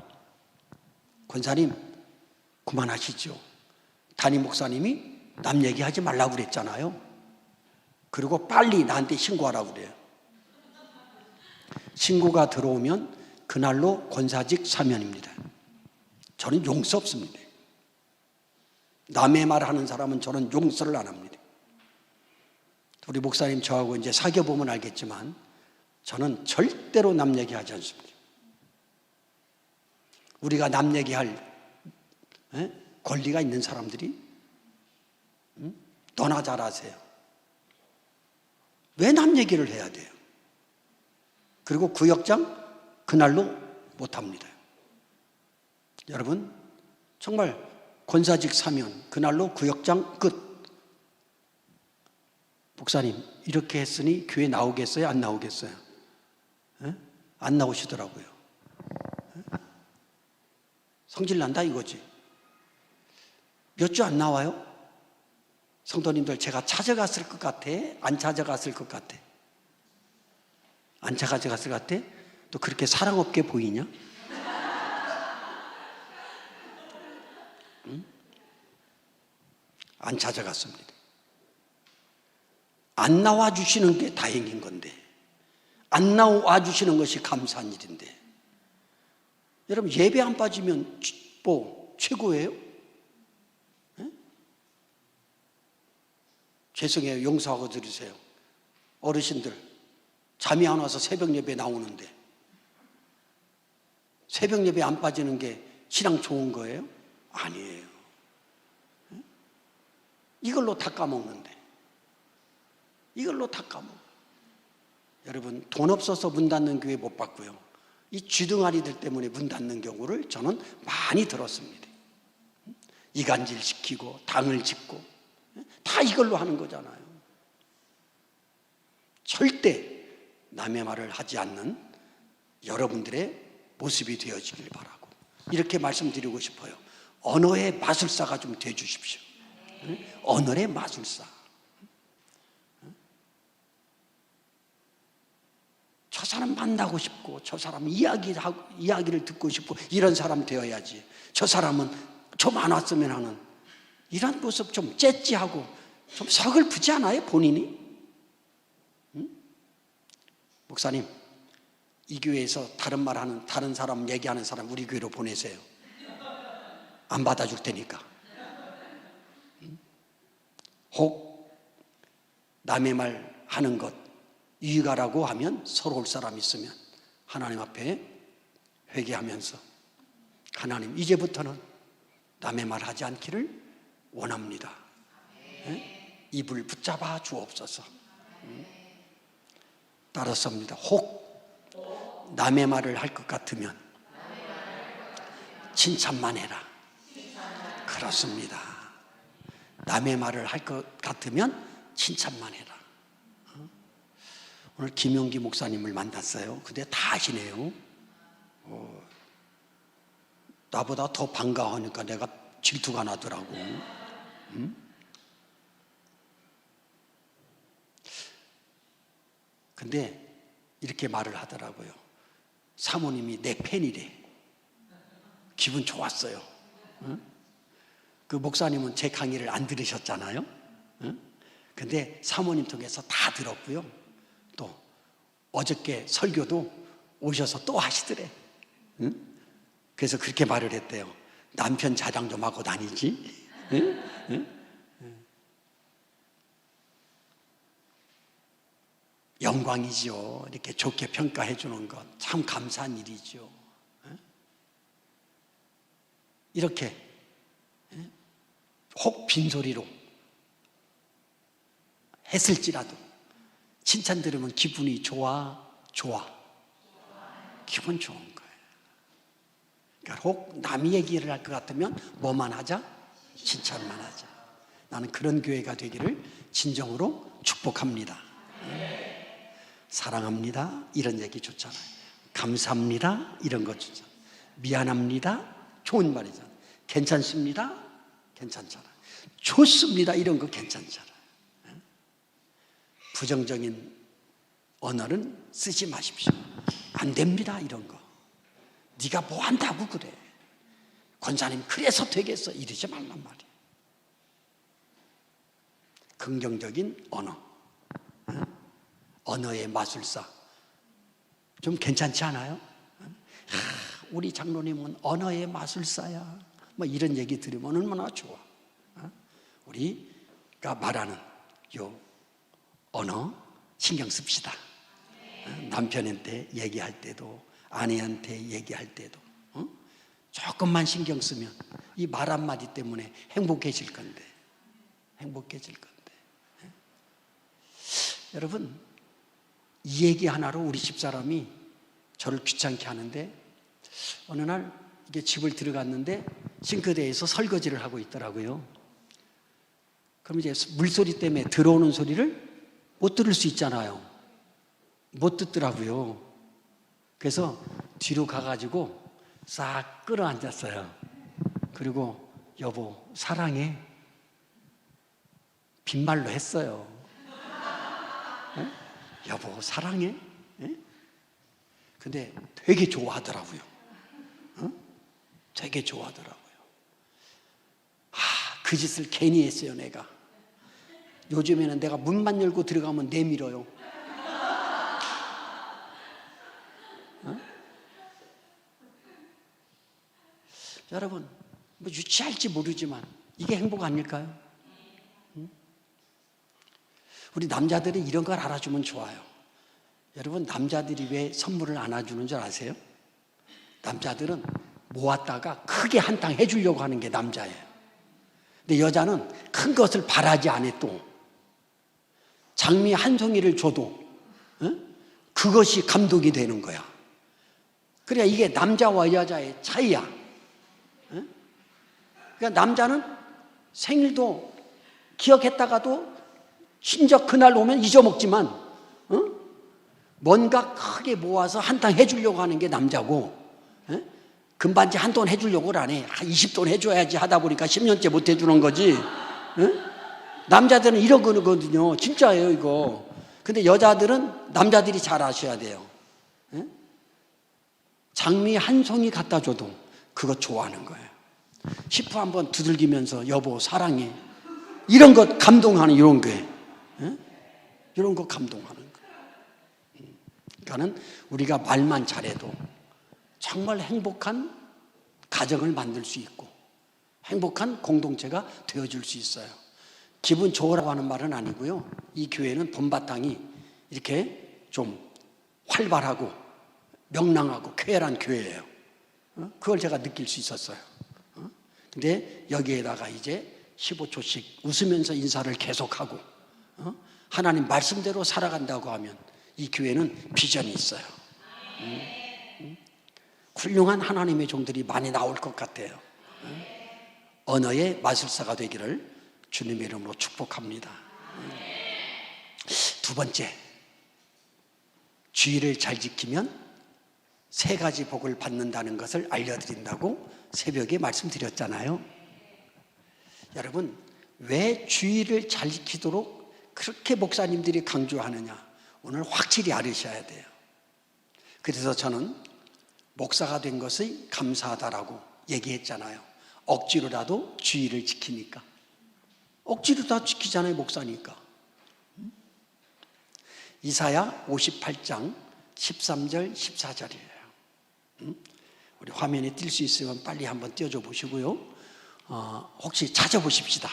권사님 그만하시죠. 담임 목사님이 남 얘기하지 말라고 그랬잖아요. 그리고 빨리 나한테 신고하라고 그래요. 신고가 들어오면 그날로 권사직 사면입니다. 저는 용서 없습니다. 남의 말하는 사람은 저는 용서를 안 합니다. 우리 목사님 저하고 이제 사귀어보면 알겠지만 저는 절대로 남 얘기하지 않습니다. 우리가 남 얘기할 권리가 있는 사람들이 너나 잘하세요. 왜 남 얘기를 해야 돼요? 그리고 구역장 그날로 못합니다. 여러분 정말 권사직 사면 그날로 구역장 끝. 목사님 이렇게 했으니 교회 나오겠어요? 안 나오겠어요? 안 나오시더라고요. 성질 난다 이거지. 몇 주 안 나와요? 성도님들 제가 찾아갔을 것 같아? 안 찾아갔을 것 같아? 안 찾아갔을 것 같아? 또 그렇게 사랑 없게 보이냐? 응? 안 찾아갔습니다. 안 나와 주시는 게 다행인 건데 안 나와 주시는 것이 감사한 일인데 여러분 예배 안 빠지면 뭐 최고예요? 네? 죄송해요. 용서하고 들으세요. 어르신들 잠이 안 와서 새벽 예배 나오는데 새벽 예배 안 빠지는 게 신앙 좋은 거예요? 아니에요. 네? 이걸로 다 까먹는데 이걸로 다 까먹어요. 여러분 돈 없어서 문 닫는 교회 못 봤고요. 이 쥐둥아리들 때문에 문 닫는 경우를 저는 많이 들었습니다. 이간질 시키고 당을 짓고 다 이걸로 하는 거잖아요. 절대 남의 말을 하지 않는 여러분들의 모습이 되어지길 바라고 이렇게 말씀드리고 싶어요. 언어의 마술사가 좀 되어주십시오. 언어의 마술사. 저 사람 만나고 싶고 저 사람 이야기를 듣고 싶고 이런 사람 되어야지. 저 사람은 좀 안 왔으면 하는 이런 모습 좀 째찌하고 좀 서글프지 않아요? 본인이? 목사님, 이 교회에서 다른 말하는 다른 사람 얘기하는 사람 우리 교회로 보내세요. 안 받아줄 테니까. 혹 남의 말 하는 것 유익하라고 하면 서러울 사람 있으면 하나님 앞에 회개하면서 하나님 이제부터는 남의 말 하지 않기를 원합니다. 입을 붙잡아 주옵소서. 따랐습니다. 혹 남의 말을 할 것 같으면 칭찬만 해라. 그렇습니다. 남의 말을 할 것 같으면 칭찬만 해라. 오늘 김용기 목사님을 만났어요. 근데 다 아시네요. 나보다 더 반가워하니까 내가 질투가 나더라고. 근데 이렇게 말을 하더라고요. 사모님이 내 팬이래. 기분 좋았어요. 그 목사님은 제 강의를 안 들으셨잖아요. 근데 사모님 통해서 다 들었고요. 또 어저께 설교도 오셔서 또 하시더래. 그래서 그렇게 말을 했대요. 남편 자랑 좀 하고 다니지. 영광이죠. 이렇게 좋게 평가해 주는 것 참 감사한 일이죠. 이렇게 혹 빈소리로 했을지라도 칭찬 들으면 기분이 좋아. 기분 좋은 거예요. 그러니까 혹 남이 얘기를 할 것 같으면 뭐만 하자? 칭찬만 하자. 나는 그런 교회가 되기를 진정으로 축복합니다. 사랑합니다. 이런 얘기 좋잖아요. 감사합니다. 이런 거 좋잖아요. 미안합니다. 좋은 말이잖아요. 괜찮습니다. 괜찮잖아요. 좋습니다. 이런 거 괜찮잖아요. 부정적인 언어는 쓰지 마십시오. 안 됩니다. 이런 거. 네가 뭐 한다고 그래. 권사님 그래서 되겠어. 이러지 말란 말이에요. 긍정적인 언어. 언어의 마술사. 좀 괜찮지 않아요? 우리 장로님은 언어의 마술사야. 뭐 이런 얘기 들으면 얼마나 좋아. 우리가 말하는 요 언어 신경 씁시다. 남편한테 얘기할 때도 아내한테 얘기할 때도 조금만 신경 쓰면 이 말 한마디 때문에 행복해질 건데. 여러분 이 얘기 하나로 우리 집사람이 저를 귀찮게 하는데 어느 날 이게 집을 들어갔는데 싱크대에서 설거지를 하고 있더라고요. 그럼 이제 물소리 때문에 들어오는 소리를 못 들을 수 있잖아요. 못 듣더라고요. 그래서 뒤로 가가지고 싹 끌어앉았어요. 그리고 여보 사랑해. 빈말로 했어요. 여보 사랑해? 근데 되게 좋아하더라고요. 되게 좋아하더라고요. 그 짓을 괜히 했어요 내가. 요즘에는 내가 문만 열고 들어가면 내밀어요. 여러분 뭐 유치할지 모르지만 이게 행복 아닐까요? 우리 남자들이 이런 걸 알아주면 좋아요. 여러분 남자들이 왜 선물을 안 해주는 줄 아세요? 남자들은 모았다가 크게 한탕 해주려고 하는 게 남자예요. 근데 여자는 큰 것을 바라지 않아. 또 장미 한 송이를 줘도 그것이 감동이 되는 거야. 그러니까 이게 남자와 여자의 차이야. 그러니까 남자는 생일도 기억했다가도 진짜 그날 오면 잊어먹지만 뭔가 크게 모아서 한 탕 해주려고 하는 게 남자고, 금반지 한 돈 해주려고 안 해. 20돈 해줘야지 하다 보니까 10년째 못 해주는 거지. 남자들은 이런 거거든요. 진짜예요, 이거. 근데 여자들은 남자들이 잘 아셔야 돼요. 장미 한 송이 갖다 줘도 그거 좋아하는 거예요. 시프 한번 두들기면서 여보 사랑해. 이런 것 감동하는 이런 게. 이런 거 감동하는 거. 그러니까는 우리가 말만 잘해도 정말 행복한 가정을 만들 수 있고 행복한 공동체가 되어줄 수 있어요. 기분 좋으라고 하는 말은 아니고요. 이 교회는 본바탕이 이렇게 좀 활발하고 명랑하고 쾌활한 교회예요. 그걸 제가 느낄 수 있었어요. 근데 여기에다가 이제 15초씩 웃으면서 인사를 계속하고 하나님 말씀대로 살아간다고 하면 이 교회는 비전이 있어요. 훌륭한 하나님의 종들이 많이 나올 것 같아요. 언어의 마술사가 되기를 주님의 이름으로 축복합니다. 두 번째, 주의를 잘 지키면 3가지 복을 받는다는 것을 알려드린다고 새벽에 말씀드렸잖아요. 여러분, 왜 주의를 잘 지키도록 그렇게 목사님들이 강조하느냐, 오늘 확실히 알으셔야 돼요. 그래서 저는 목사가 된 것이 감사하다라고 얘기했잖아요. 억지로라도 주의를 지키니까. 억지로 다 지키잖아요, 목사니까. 이사야 58장 13절 14절이에요. 우리 화면에 띌 수 있으면 빨리 한번 띄워줘 보시고요. 혹시 찾아보십시다.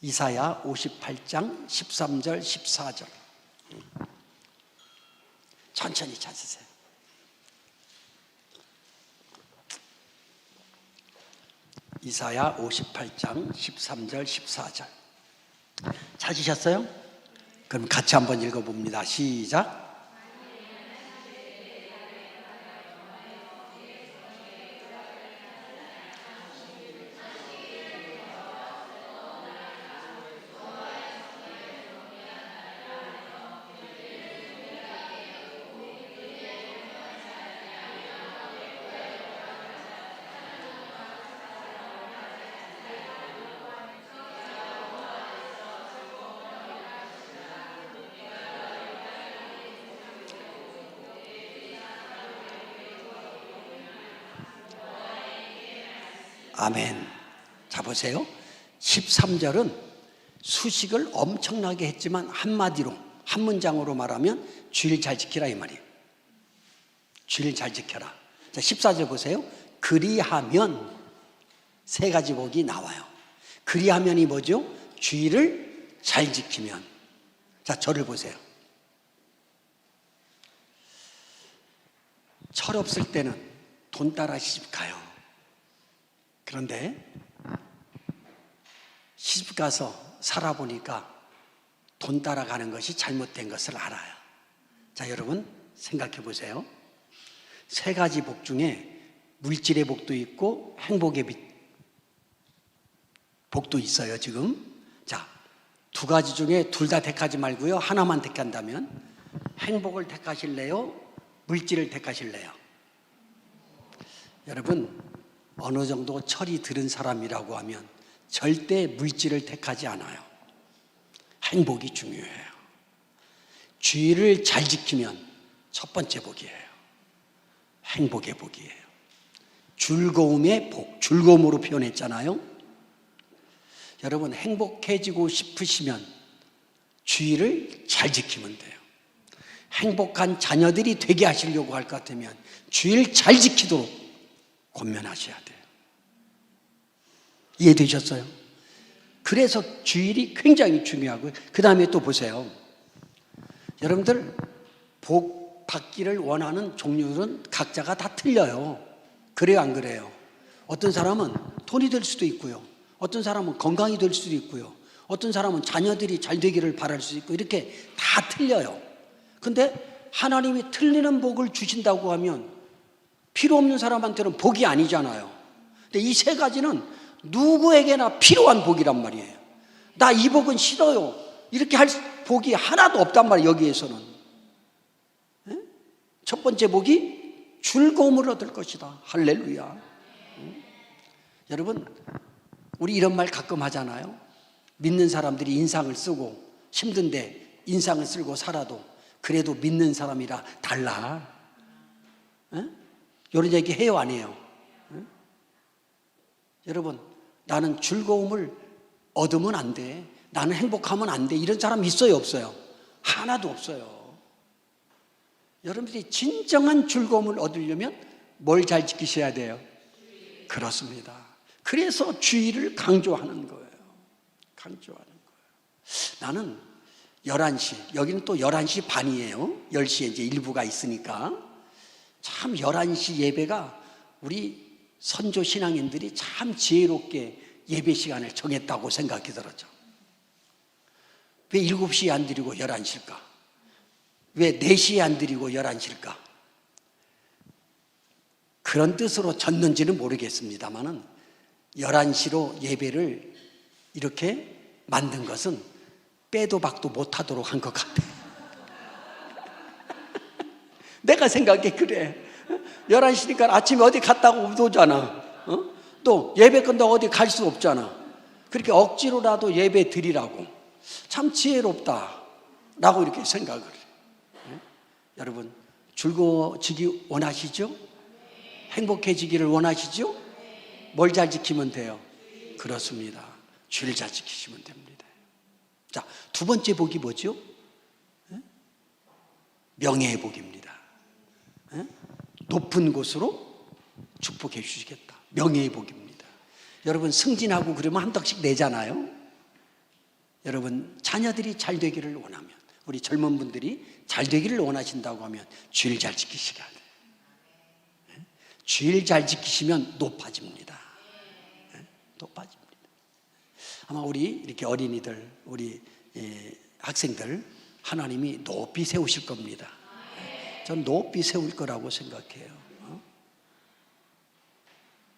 이사야 58장 13절 14절. 천천히 찾으세요. 이사야 58장 13절 14절. 찾으셨어요? 그럼 같이 한번 읽어봅니다. 시작. 아멘. 자, 보세요. 13절은 수식을 엄청나게 했지만 한마디로, 한 문장으로 말하면 주일 잘 지키라 이 말이에요. 주일 잘 지켜라. 자, 14절 보세요. 그리하면 3가지 복이 나와요. 그리하면이 뭐죠? 주일을 잘 지키면. 자, 저를 보세요. 철없을 때는 돈 따라 시집 가요. 그런데 시집 가서 살아보니까 돈 따라가는 것이 잘못된 것을 알아요. 자, 여러분 생각해 보세요. 3가지 복 중에 물질의 복도 있고 행복의 복도 있어요, 지금. 자, 2가지 중에 둘 다 택하지 말고요. 하나만 택한다면 행복을 택하실래요? 물질을 택하실래요? 여러분, 어느 정도 철이 들은 사람이라고 하면 절대 물질을 택하지 않아요. 행복이 중요해요. 주의를 잘 지키면 첫 번째 복이에요. 행복의 복이에요. 즐거움의 복, 즐거움으로 표현했잖아요. 여러분, 행복해지고 싶으시면 주의를 잘 지키면 돼요. 행복한 자녀들이 되게 하시려고 할 것 같으면 주의를 잘 지키도록 권면하셔야 돼요. 이해되셨어요? 그래서 주일이 굉장히 중요하고요. 그 다음에 또 보세요. 여러분들 복 받기를 원하는 종류는 각자가 다 틀려요. 그래요, 안 그래요? 어떤 사람은 돈이 될 수도 있고요. 어떤 사람은 건강이 될 수도 있고요. 어떤 사람은 자녀들이 잘 되기를 바랄 수도 있고, 이렇게 다 틀려요. 근데 하나님이 틀리는 복을 주신다고 하면 필요 없는 사람한테는 복이 아니잖아요. 근데 이 3가지는 누구에게나 필요한 복이란 말이에요. 나 이 복은 싫어요, 이렇게 할 복이 하나도 없단 말이에요, 여기에서는. 첫 번째 복이 즐거움을 얻을 것이다. 할렐루야. 여러분, 우리 이런 말 가끔 하잖아요. 믿는 사람들이 인상을 쓰고 힘든데 인상을 쓰고 살아도 그래도 믿는 사람이라 달라. 이런 얘기 해요, 안 해요? 여러분, 나는 즐거움을 얻으면 안 돼, 나는 행복하면 안 돼, 이런 사람 있어요, 없어요? 하나도 없어요. 여러분들이 진정한 즐거움을 얻으려면 뭘 잘 지키셔야 돼요? 그렇습니다. 그래서 주의를 강조하는 거예요. 강조하는 거예요. 나는 11시, 여기는 또 11시 반이에요. 10시에 이제 일부가 있으니까. 참 11시 예배가 우리 선조 신앙인들이 참 지혜롭게 예배 시간을 정했다고 생각이 들었죠. 왜 7시에 안 드리고 11시일까? 왜 4시에 안 드리고 11시일까? 그런 뜻으로 졌는지는 모르겠습니다만은 11시로 예배를 이렇게 만든 것은 빼도 박도 못하도록 한 것 같아. 내가 생각해 그래. 11시니까 아침에 어디 갔다고 못 오잖아. 또 예배 끝나고 어디 갈 수 없잖아. 그렇게 억지로라도 예배 드리라고. 참 지혜롭다 라고 이렇게 생각을 해요. 여러분, 즐거워지기 원하시죠? 행복해지기를 원하시죠? 뭘 잘 지키면 돼요? 그렇습니다. 주를 잘 지키시면 됩니다. 자, 두 번째 복이 뭐죠? 명예의 복입니다. 높은 곳으로 축복해 주시겠다. 명예의 복입니다. 여러분, 승진하고 그러면 한 덕씩 내잖아요. 여러분, 자녀들이 잘 되기를 원하면, 우리 젊은 분들이 잘 되기를 원하신다고 하면 주일 잘 지키시게 하세요. 주일 잘 지키시면 높아집니다. 높아집니다. 아마 우리 이렇게 어린이들, 우리 학생들 하나님이 높이 세우실 겁니다. 전 높이 세울 거라고 생각해요.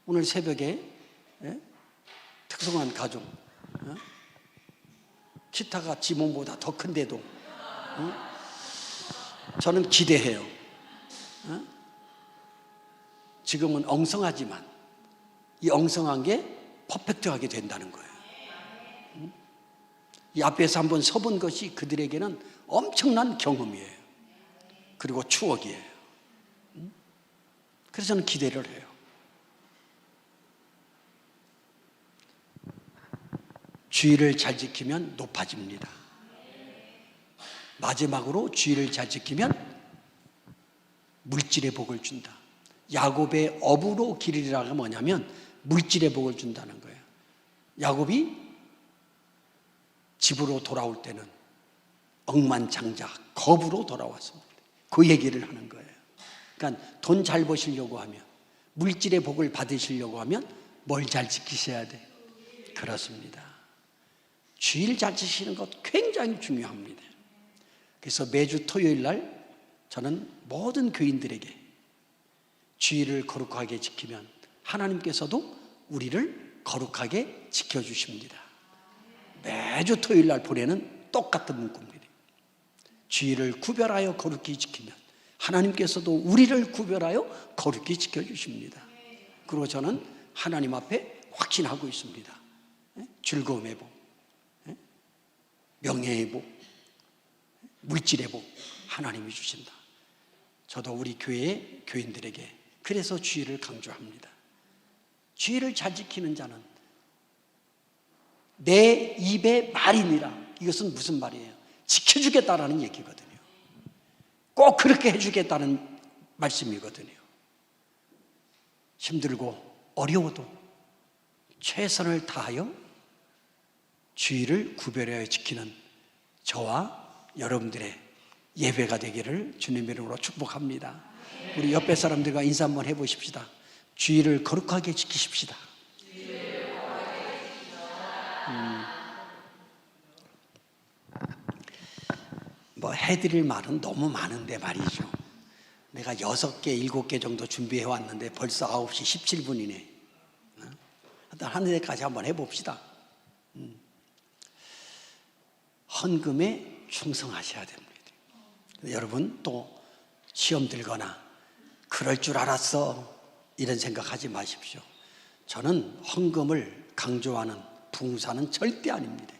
오늘 새벽에 특성한 가족, 키타가 지 몸보다 더 큰데도 저는 기대해요. 지금은 엉성하지만 이 엉성한 게 퍼펙트하게 된다는 거예요. 이 앞에서 한번 서본 것이 그들에게는 엄청난 경험이에요. 그리고 추억이에요. 그래서 저는 기대를 해요. 주의를 잘 지키면 높아집니다. 마지막으로 주의를 잘 지키면 물질의 복을 준다. 야곱의 업으로 기르리라가 뭐냐면 물질의 복을 준다는 거예요. 야곱이 집으로 돌아올 때는 억만장자 겁으로 돌아왔습니다. 그 얘기를 하는 거예요. 그러니까 돈 잘 버시려고 하면, 물질의 복을 받으시려고 하면 뭘 잘 지키셔야 돼? 그렇습니다. 주일 잘 지키는 것 굉장히 중요합니다. 그래서 매주 토요일 날 저는 모든 교인들에게 주일을 거룩하게 지키면 하나님께서도 우리를 거룩하게 지켜주십니다. 매주 토요일 날 보내는 똑같은 문구입니다. 주일을 구별하여 거룩히 지키면 하나님께서도 우리를 구별하여 거룩히 지켜주십니다. 그리고 저는 하나님 앞에 확신하고 있습니다. 즐거움의 복, 명예의 복, 물질의 복 하나님이 주신다. 저도 우리 교회의 교인들에게 그래서 주일을 강조합니다. 주일을 잘 지키는 자는 내 입의 말이니라. 이것은 무슨 말이에요? 지켜주겠다라는 얘기거든요. 꼭 그렇게 해주겠다는 말씀이거든요. 힘들고 어려워도 최선을 다하여 주일을 구별하여 지키는 저와 여러분들의 예배가 되기를 주님의 이름으로 축복합니다. 우리 옆에 사람들과 인사 한번 해보십시다. 주일을 거룩하게 지키십시다. 뭐 해드릴 말은 너무 많은데 말이죠. 내가 6개, 7개 정도 준비해 왔는데 벌써 9시 17분이네. 한 대까지 한번 해봅시다. 헌금에 충성하셔야 됩니다. 여러분 또 시험 들거나 그럴 줄 알았어 이런 생각하지 마십시오. 저는 헌금을 강조하는 부흥사는 절대 아닙니다.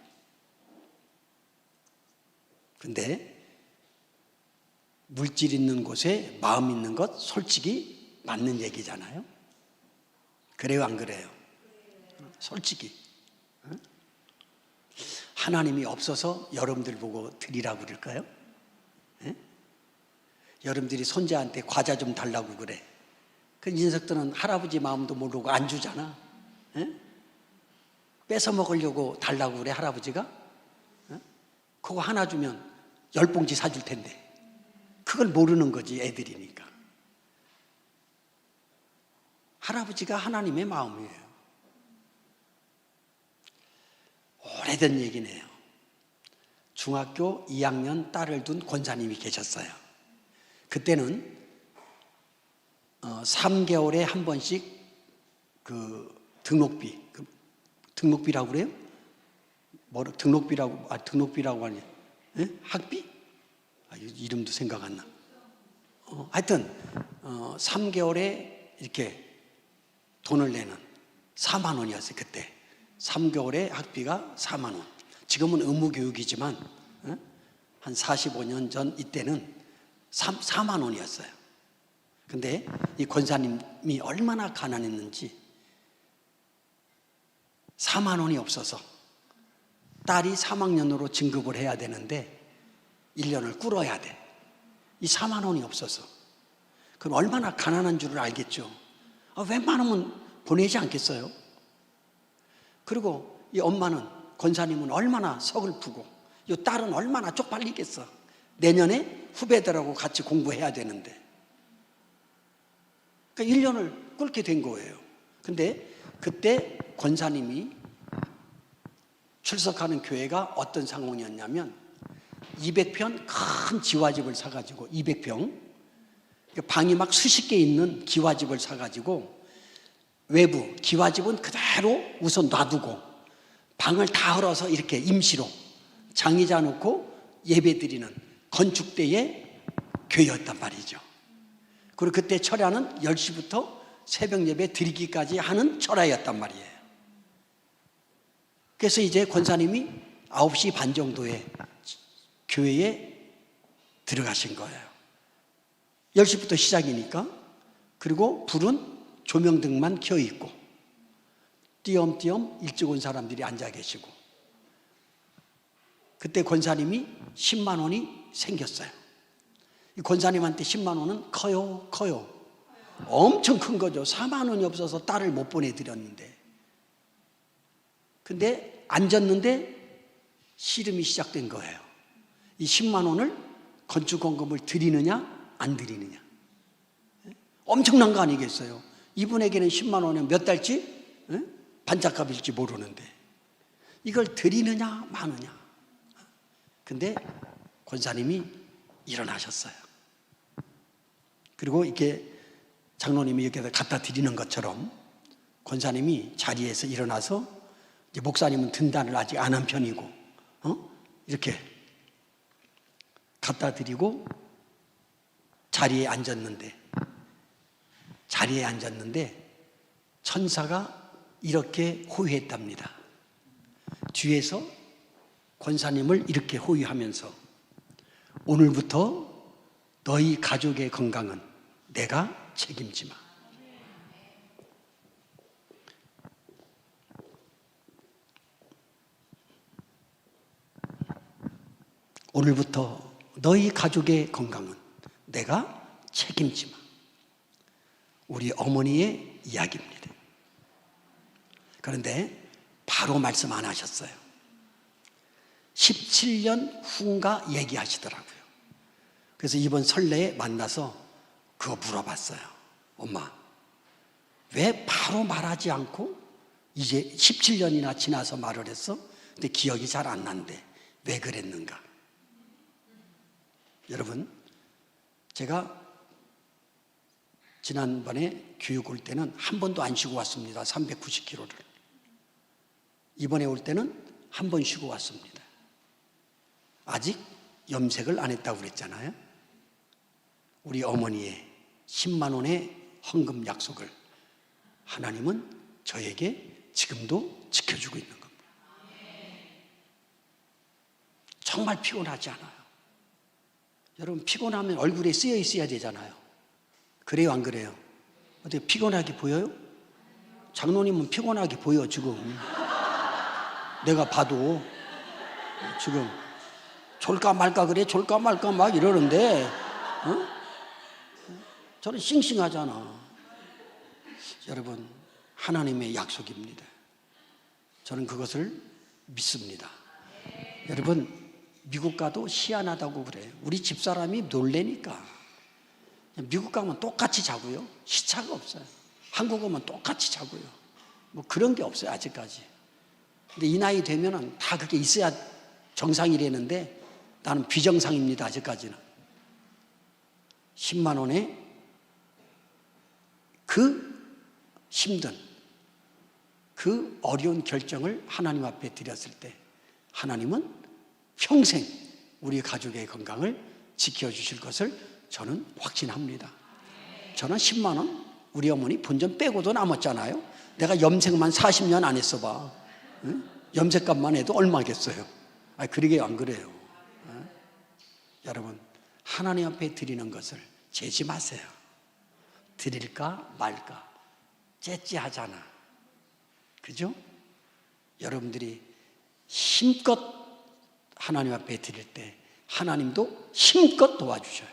근데 물질 있는 곳에 마음 있는 것 솔직히 맞는 얘기잖아요. 그래요, 안 그래요? 솔직히 하나님이 없어서 여러분들 보고 드리라고 그럴까요? 예? 여러분들이 손자한테 과자 좀 달라고 그래. 그 녀석들은 할아버지 마음도 모르고 안 주잖아. 예? 뺏어 먹으려고 달라고 그래, 할아버지가? 예? 그거 하나 주면 10봉지 사줄 텐데. 그걸 모르는 거지, 애들이니까. 할아버지가 하나님의 마음이에요. 오래된 얘기네요. 중학교 2학년 딸을 둔 권사님이 계셨어요. 그때는 3개월에 한 번씩 그 등록비라고 그래요? 등록비라고 하니? 예? 학비? 이름도 생각 안 나. 하여튼 3개월에 이렇게 돈을 내는 4만 원이었어요, 그때. 3개월에 학비가 4만 원. 지금은 의무교육이지만 한 45년 전 이때는 4만 원이었어요. 근데 이 권사님이 얼마나 가난했는지 4만 원이 없어서 딸이 3학년으로 진급을 해야 되는데 1년을 꿇어야 돼. 이 4만 원이 없어서. 그럼 얼마나 가난한 줄을 알겠죠. 웬만하면 보내지 않겠어요? 그리고 이 엄마는, 권사님은 얼마나 서글프고 이 딸은 얼마나 쪽팔리겠어. 내년에 후배들하고 같이 공부해야 되는데. 그러니까 1년을 꿇게 된 거예요. 근데 그때 권사님이 출석하는 교회가 어떤 상황이었냐면 200평 큰 기와집을 사가지고 200평 방이 막 수십 개 있는 기와집을 사가지고 외부 기와집은 그대로 우선 놔두고 방을 다 헐어서 이렇게 임시로 장의자 놓고 예배드리는 건축대의 교회였단 말이죠. 그리고 그때 철야는 10시부터 새벽 예배 드리기까지 하는 철야였단 말이에요. 그래서 이제 권사님이 9시 반 정도에 교회에 들어가신 거예요. 10시부터 시작이니까. 그리고 불은 조명등만 켜 있고 띄엄띄엄 일찍 온 사람들이 앉아 계시고 그때 권사님이 10만 원이 생겼어요. 이 권사님한테 10만 원은 커요. 엄청 큰 거죠. 4만 원이 없어서 딸을 못 보내드렸는데. 근데 앉았는데 씨름이 시작된 거예요. 이 10만 원을 건축헌금을 드리느냐 안 드리느냐. 엄청난 거 아니겠어요? 이분에게는 10만 원이면 몇 달치 반짝값일지 모르는데 이걸 드리느냐 마느냐. 근데 권사님이 일어나셨어요. 그리고 이렇게 장로님이 여기다 갖다 드리는 것처럼 권사님이 자리에서 일어나서 이제 목사님은 등단을 아직 안 한 편이고 이렇게 갖다 드리고 자리에 앉았는데 천사가 이렇게 호위했답니다. 뒤에서 권사님을 이렇게 호위하면서 오늘부터 너희 가족의 건강은 내가 책임지마. 오늘부터 너희 가족의 건강은 내가 책임지마. 우리 어머니의 이야기입니다. 그런데 바로 말씀 안 하셨어요. 17년 후인가 얘기하시더라고요. 그래서 이번 설레에 만나서 그거 물어봤어요. 엄마, 왜 바로 말하지 않고 이제 17년이나 지나서 말을 했어? 근데 기억이 잘 안 난대. 왜 그랬는가? 여러분, 제가 지난번에 교육 올 때는 한 번도 안 쉬고 왔습니다. 390km를. 이번에 올 때는 한 번 쉬고 왔습니다. 아직 염색을 안 했다고 그랬잖아요. 우리 어머니의 10만 원의 헌금 약속을 하나님은 저에게 지금도 지켜주고 있는 겁니다. 정말 피곤하지 않아요. 여러분, 피곤하면 얼굴에 쓰여 있어야 되잖아요. 그래요, 안 그래요? 어떻게 피곤하게 보여요? 장로님은 피곤하게 보여, 지금. 내가 봐도 지금 졸까 말까 그래, 졸까 말까 막 이러는데, 저는 싱싱하잖아. 여러분, 하나님의 약속입니다. 저는 그것을 믿습니다. 여러분, 미국 가도 희한하다고 그래요. 우리 집사람이 놀래니까. 미국 가면 똑같이 자고요. 시차가 없어요. 한국 오면 똑같이 자고요. 뭐 그런 게 없어요, 아직까지. 근데 이 나이 되면은 다 그게 있어야 정상이라는데 나는 비정상입니다, 아직까지는. 10만 원에 그 힘든, 그 어려운 결정을 하나님 앞에 드렸을 때 하나님은 평생 우리 가족의 건강을 지켜주실 것을 저는 확신합니다. 저는 10만 원 우리 어머니 본전 빼고도 남았잖아요. 내가 염색만 40년 안 했어 봐. 응? 염색값만 해도 얼마겠어요. 그러게 안 그래요. 여러분, 하나님 앞에 드리는 것을 재지 마세요. 드릴까 말까 째째하잖아. 그죠? 여러분들이 힘껏 하나님 앞에 드릴 때 하나님도 힘껏 도와주셔요.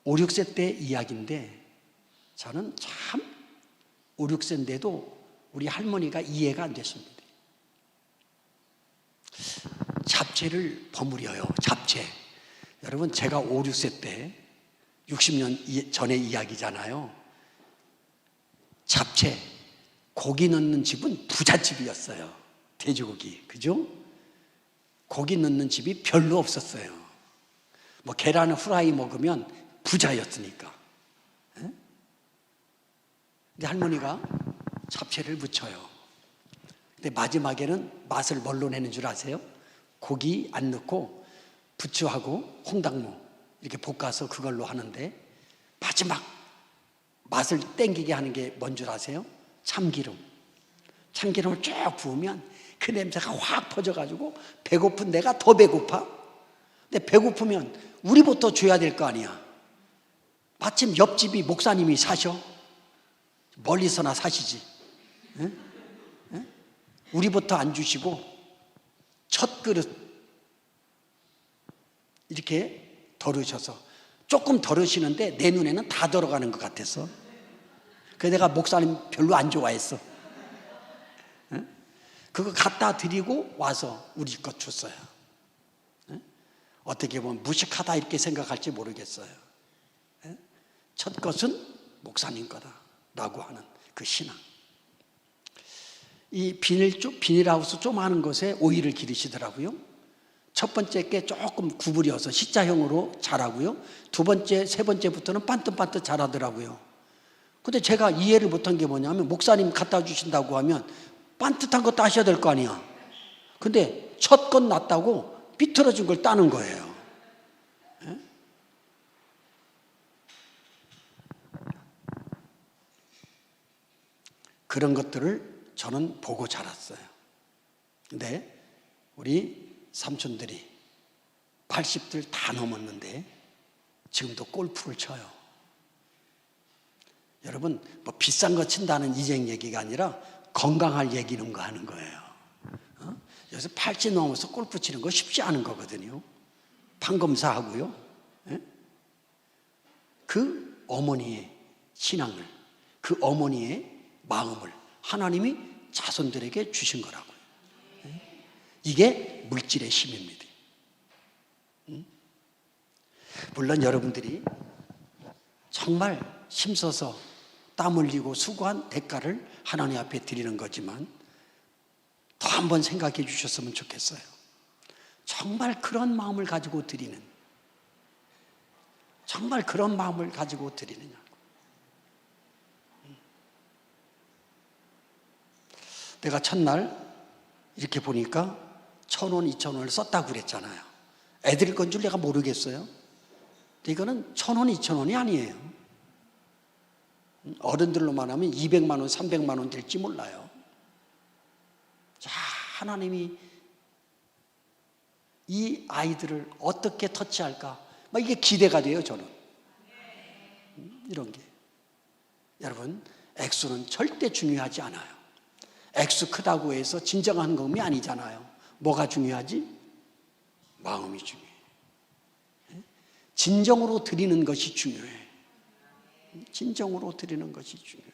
5, 6세 때 이야기인데 저는 참 5, 6세인데도 우리 할머니가 이해가 안 됐습니다. 잡채를 버무려요. 잡채. 여러분, 제가 5, 6세 때 60년 전의 이야기잖아요. 잡채, 고기 넣는 집은 부잣집이었어요. 돼지고기, 그죠? 고기 넣는 집이 별로 없었어요. 뭐 계란 후라이 먹으면 부자였으니까. 근데 할머니가 잡채를 무쳐요. 근데 마지막에는 맛을 뭘로 내는 줄 아세요? 고기 안 넣고 부추하고 홍당무 이렇게 볶아서 그걸로 하는데 마지막 맛을 땡기게 하는 게 뭔 줄 아세요? 참기름. 참기름을 쭉 부으면 그 냄새가 확 퍼져가지고 배고픈 내가 더 배고파. 근데 배고프면 우리부터 줘야 될 거 아니야. 마침 옆집이 목사님이 사셔. 멀리서나 사시지. 응? 응? 우리부터 안 주시고 첫 그릇 이렇게 덜으셔서 조금 덜으시는데 내 눈에는 다 들어가는 것 같아서 그래서 내가 목사님 별로 안 좋아했어. 응? 그거 갖다 드리고 와서 우리 것 줬어요. 응? 어떻게 보면 무식하다 이렇게 생각할지 모르겠어요. 응? 첫 것은 목사님 거다라고 하는 그 신앙. 이 비닐하우스 좀 하는 것에 오이를 기르시더라고요. 첫 번째 게 조금 구부려서 C자형으로 자라고요. 두 번째, 세 번째부터는 반듯반듯 자라더라고요. 근데 제가 이해를 못한 게 뭐냐면 목사님 갖다 주신다고 하면 반듯한 거 따셔야 될 거 아니야. 근데 첫 건 낫다고 비틀어진 걸 따는 거예요. 에? 그런 것들을 저는 보고 자랐어요. 근데 우리 삼촌들이 80들 다 넘었는데 지금도 골프를 쳐요. 여러분, 뭐 비싼 거 친다는 이쟁 얘기가 아니라 건강할 얘기는 거 하는 거예요. 여기서 80 넘어서 골프 치는 거 쉽지 않은 거거든요. 판검사하고요. 그 어머니의 신앙을, 그 어머니의 마음을 하나님이 자손들에게 주신 거라고요. 이게 물질의 힘입니다. 물론 여러분들이 정말 힘써서 땀 흘리고 수고한 대가를 하나님 앞에 드리는 거지만 더 한번 생각해 주셨으면 좋겠어요. 정말 그런 마음을 가지고 드리는, 정말 그런 마음을 가지고 드리느냐고. 내가 첫날 이렇게 보니까 1,000원, 2,000원을 썼다고 그랬잖아요. 애들 건 줄 내가 모르겠어요. 이거는 1,000원, 2,000원이 아니에요. 어른들로만 하면 200만 원, 300만 원 될지 몰라요. 자, 하나님이 이 아이들을 어떻게 터치할까? 막 이게 기대가 돼요, 저는. 이런 게. 여러분, 액수는 절대 중요하지 않아요. 액수 크다고 해서 진정한 금이 아니잖아요. 뭐가 중요하지? 마음이 중요해. 진정으로 드리는 것이 중요해. 진정으로 드리는 것이 중요해.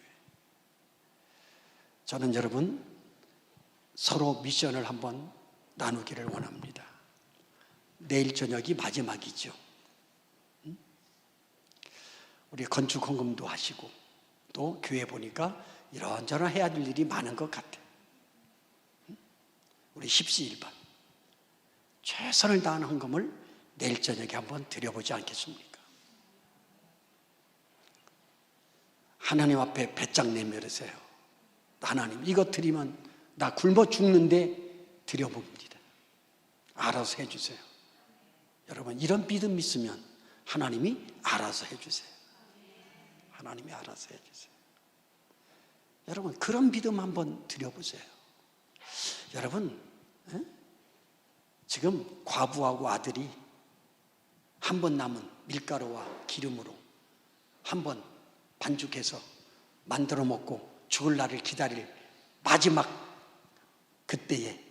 저는 여러분, 서로 미션을 한번 나누기를 원합니다. 내일 저녁이 마지막이죠. 우리 건축 헌금도 하시고 또 교회 보니까 이런저런 해야 될 일이 많은 것 같아. 우리 십시일반 최선을 다한 헌금을 내일 저녁에 한번 드려보지 않겠습니까? 하나님 앞에 배짱 내밀으세요. 하나님, 이거 드리면 나 굶어 죽는데 드려봅니다. 알아서 해주세요. 여러분, 이런 믿음 있으면 하나님이 알아서 해주세요. 하나님이 알아서 해주세요. 여러분, 그런 믿음 한번 드려보세요. 여러분, 지금 과부하고 아들이 한 번 남은 밀가루와 기름으로 한 번 반죽해서 만들어 먹고 죽을 날을 기다릴 마지막 그때에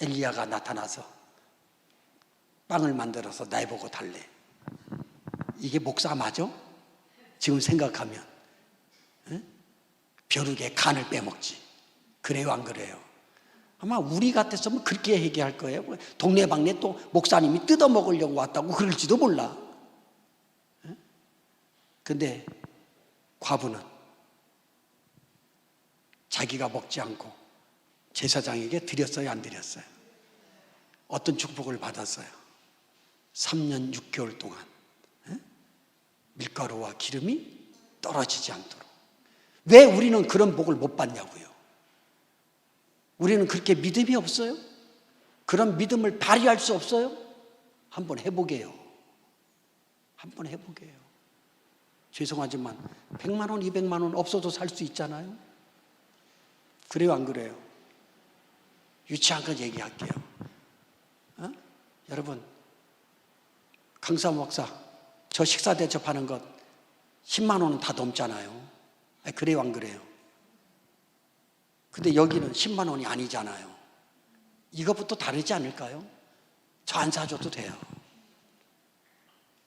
엘리야가 나타나서 빵을 만들어서 나보고 달래. 이게 목사 맞아? 지금 생각하면 벼룩의 간을 빼먹지. 그래요, 안 그래요? 아마 우리 같았으면 그렇게 얘기할 거예요. 동네방네 또 목사님이 뜯어먹으려고 왔다고 그럴지도 몰라. 근데 과부는 자기가 먹지 않고 제사장에게 드렸어요, 안 드렸어요? 어떤 축복을 받았어요? 3년 6개월 동안 밀가루와 기름이 떨어지지 않도록. 왜 우리는 그런 복을 못 받냐고요? 우리는 그렇게 믿음이 없어요? 그런 믿음을 발휘할 수 없어요? 한번 해보게요. 한번 해보게요. 죄송하지만 100만 원, 200만 원 없어도 살 수 있잖아요. 그래요, 안 그래요? 유치한 건 얘기할게요. 여러분, 강사 목사, 저 식사 대접하는 것 10만 원은 다 넘잖아요. 그래요, 안 그래요? 근데 여기는 10만 원이 아니잖아요. 이것부터 다르지 않을까요? 저 안 사줘도 돼요.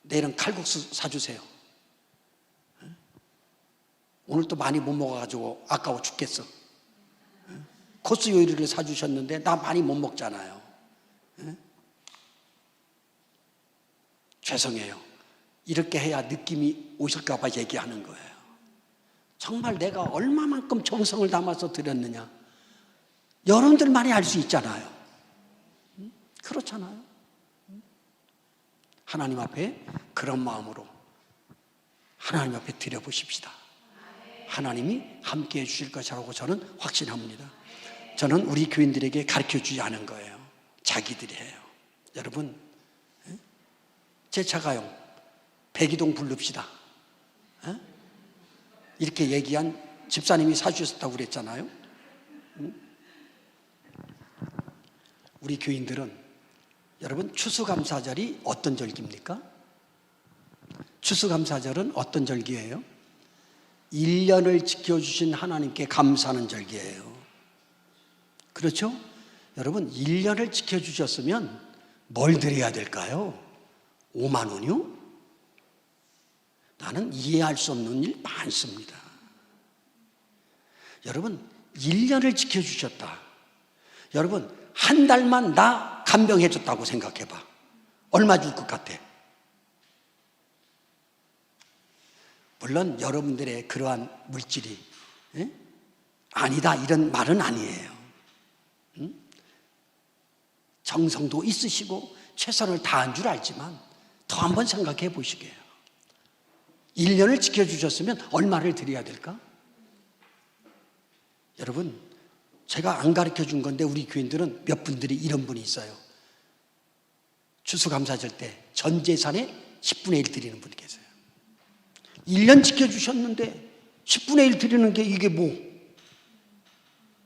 내일은 칼국수 사주세요. 오늘 또 많이 못 먹어가지고 아까워 죽겠어. 코스 요리를 사주셨는데 나 많이 못 먹잖아요. 죄송해요. 이렇게 해야 느낌이 오실까 봐 얘기하는 거예요. 정말 내가 얼마만큼 정성을 담아서 드렸느냐. 여러분들만이 알 수 있잖아요. 그렇잖아요. 하나님 앞에 그런 마음으로 하나님 앞에 드려보십시다. 하나님이 함께해 주실 것이라고 저는 확신합니다. 저는 우리 교인들에게 가르쳐주지 않은 거예요. 자기들이 해요. 여러분, 제 차가요. 백이동 부릅시다. 이렇게 얘기한 집사님이 사주셨다고 그랬잖아요. 우리 교인들은 여러분, 추수감사절이 어떤 절기입니까? 추수감사절은 어떤 절기예요? 1년을 지켜주신 하나님께 감사하는 절기예요. 그렇죠? 여러분, 1년을 지켜주셨으면 뭘 드려야 될까요? 5만 원이요? 나는 이해할 수 없는 일 많습니다. 여러분, 1년을 지켜주셨다. 여러분, 한 달만 나 간병해줬다고 생각해봐. 얼마 줄 것 같아? 물론 여러분들의 그러한 물질이 아니다 이런 말은 아니에요. 정성도 있으시고 최선을 다한 줄 알지만 더 한번 생각해 보시게요. 1년을 지켜주셨으면 얼마를 드려야 될까? 여러분, 제가 안 가르쳐 준 건데 우리 교인들은 몇 분들이 이런 분이 있어요. 추수감사절 때 전 재산의 10분의 1 드리는 분이 계세요. 1년 지켜주셨는데 10분의 1 드리는 게 이게 뭐?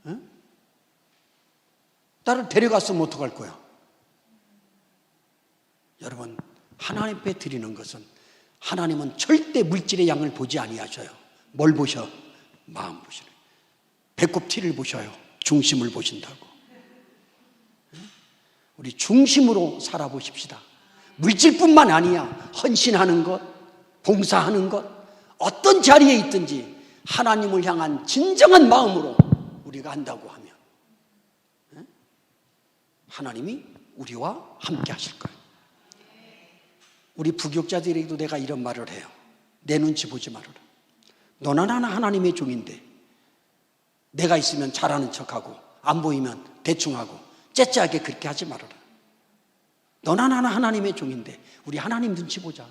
응? 나를 데려갔으면 어떡할 거야? 여러분, 하나님 앞에 드리는 것은, 하나님은 절대 물질의 양을 보지 아니하셔요. 뭘 보셔? 마음 보시는. 배꼽 티를 보셔요. 중심을 보신다고. 우리 중심으로 살아보십시다. 물질뿐만 아니야. 헌신하는 것, 봉사하는 것, 어떤 자리에 있든지 하나님을 향한 진정한 마음으로 우리가 한다고 하면 하나님이 우리와 함께 하실 거예요. 우리 부교육자들에게도 내가 이런 말을 해요. 내 눈치 보지 말아라. 너나 나나 하나님의 종인데 내가 있으면 잘하는 척하고 안 보이면 대충하고 째째하게 그렇게 하지 말아라. 너나 나나 하나님의 종인데 우리 하나님 눈치 보자.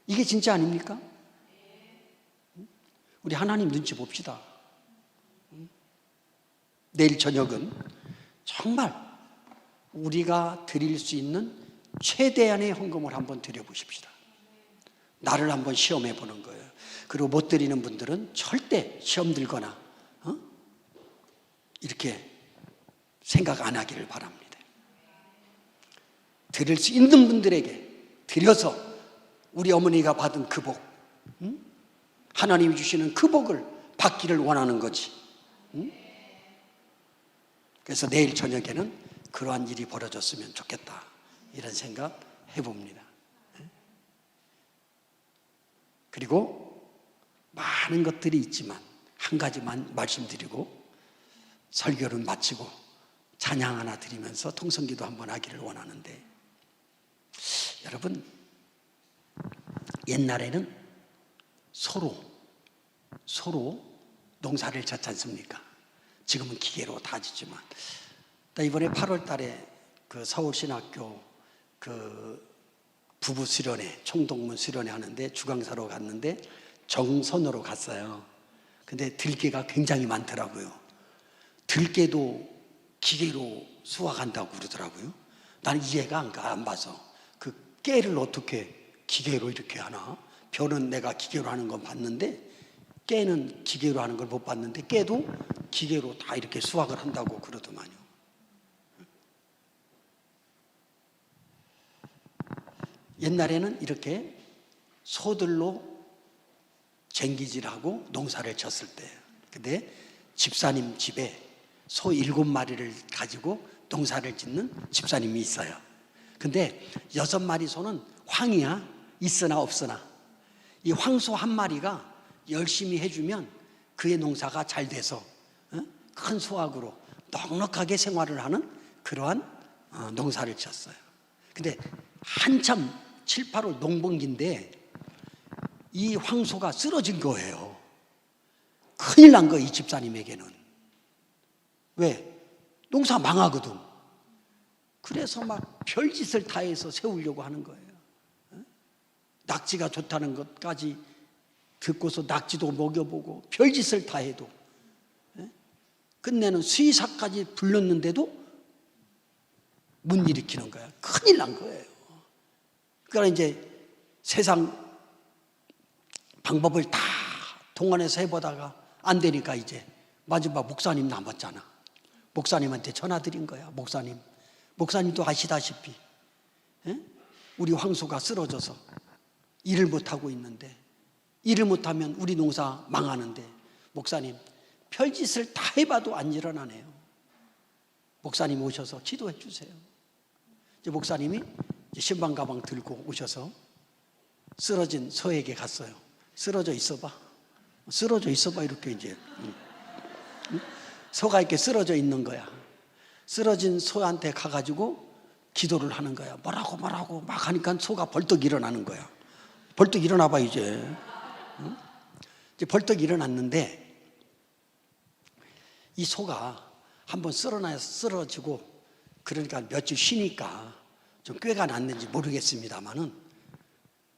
이게 진짜 아닙니까? 우리 하나님 눈치 봅시다. 내일 저녁은 정말 우리가 드릴 수 있는 최대한의 헌금을 한번 드려보십시다. 나를 한번 시험해 보는 거예요. 그리고 못 드리는 분들은 절대 시험 들거나 이렇게 생각 안 하기를 바랍니다. 드릴 수 있는 분들에게 드려서 우리 어머니가 받은 그 복, 하나님이 주시는 그 복을 받기를 원하는 거지. 그래서 내일 저녁에는 그러한 일이 벌어졌으면 좋겠다, 이런 생각 해봅니다. 그리고 많은 것들이 있지만 한 가지만 말씀드리고 설교를 마치고 찬양 하나 드리면서 통성기도 한번 하기를 원하는데, 여러분, 옛날에는 소로 농사를 졌지 않습니까? 지금은 기계로 다 짓지만, 이번에 8월 달에 그 서울신학교 그 부부 수련회, 총동문 수련회 하는데 주강사로 갔는데 정선으로 갔어요. 근데 들깨가 굉장히 많더라고요. 들깨도 기계로 수확한다고 그러더라고요. 나는 이해가 안 가, 안 봐서. 그 깨를 어떻게 기계로 이렇게 하나? 벼는 내가 기계로 하는 건 봤는데 깨는 기계로 하는 걸 못 봤는데 깨도 기계로 다 이렇게 수확을 한다고 그러더만요. 옛날에는 이렇게 소들로 쟁기질하고 농사를 졌을 때예요. 근데 집사님 집에 소 7마리를 가지고 농사를 짓는 집사님이 있어요. 근데 6마리 소는 황이야. 있으나 없으나. 이 황소 한 마리가 열심히 해주면 그의 농사가 잘 돼서 큰 수확으로 넉넉하게 생활을 하는 그러한 농사를 지었어요. 근데 한참 7, 8월 농번기인데 이 황소가 쓰러진 거예요. 큰일 난 거예요, 이 집사님에게는. 왜? 농사 망하거든. 그래서 막 별짓을 다 해서 세우려고 하는 거예요. 낙지가 좋다는 것까지 듣고서 낙지도 먹여보고 별짓을 다 해도, 끝내는 수의사까지 불렀는데도 못 일으키는 거야. 큰일 난 거예요. 그러니까 이제 세상 방법을 다 동원해서 해보다가 안 되니까 이제 마지막 목사님 남았잖아. 목사님한테 전화 드린 거야. 목사님도 아시다시피 우리 황소가 쓰러져서 일을 못하고 있는데, 일을 못하면 우리 농사 망하는데 목사님 별짓을 다 해봐도 안 일어나네요. 목사님 오셔서 기도해 주세요. 이제 목사님이 신방 가방 들고 오셔서 쓰러진 소에게 갔어요. 쓰러져 있어봐. 쓰러져 있어봐. 이렇게 이제 소가 이렇게 쓰러져 있는 거야. 쓰러진 소한테 가가지고 기도를 하는 거야. 뭐라고 막 하니까 소가 벌떡 일어나는 거야. 벌떡 일어나봐 이제. 이제 벌떡 일어났는데 이 소가 한번 쓰러지고 그러니까 며칠 쉬니까 좀 꾀가 났는지 모르겠습니다만은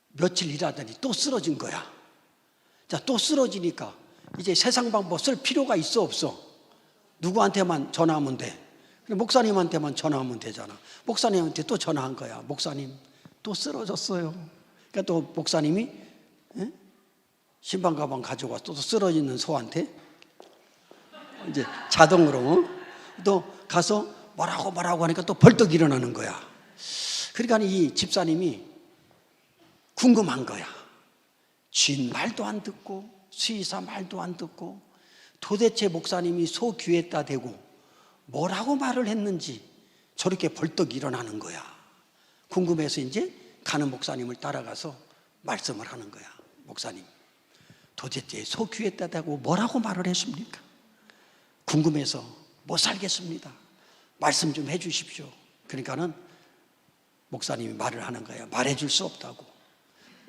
며칠 일하더니 또 쓰러진 거야. 자, 또 쓰러지니까 이제 세상 방법 쓸 필요가 있어 없어? 누구한테만 전화하면 돼. 목사님한테만 전화하면 되잖아. 목사님한테 또 전화한 거야. 목사님 또 쓰러졌어요. 그러니까 또 목사님이 신방 가방 가져와 또 쓰러지는 소한테 이제 자동으로 또 가서 뭐라고 하니까 또 벌떡 일어나는 거야. 그러니까 이 집사님이 궁금한 거야. 주인 말도 안 듣고 수의사 말도 안 듣고 도대체 목사님이 소 귀에다 대고 뭐라고 말을 했는지 저렇게 벌떡 일어나는 거야. 궁금해서 이제 가는 목사님을 따라가서 말씀을 하는 거야. 목사님, 도대체 소 귀에다 대고 뭐라고 말을 했습니까? 궁금해서 못 살겠습니다. 말씀 좀 해 주십시오. 그러니까는 목사님이 말을 하는 거야. 말해 줄 수 없다고.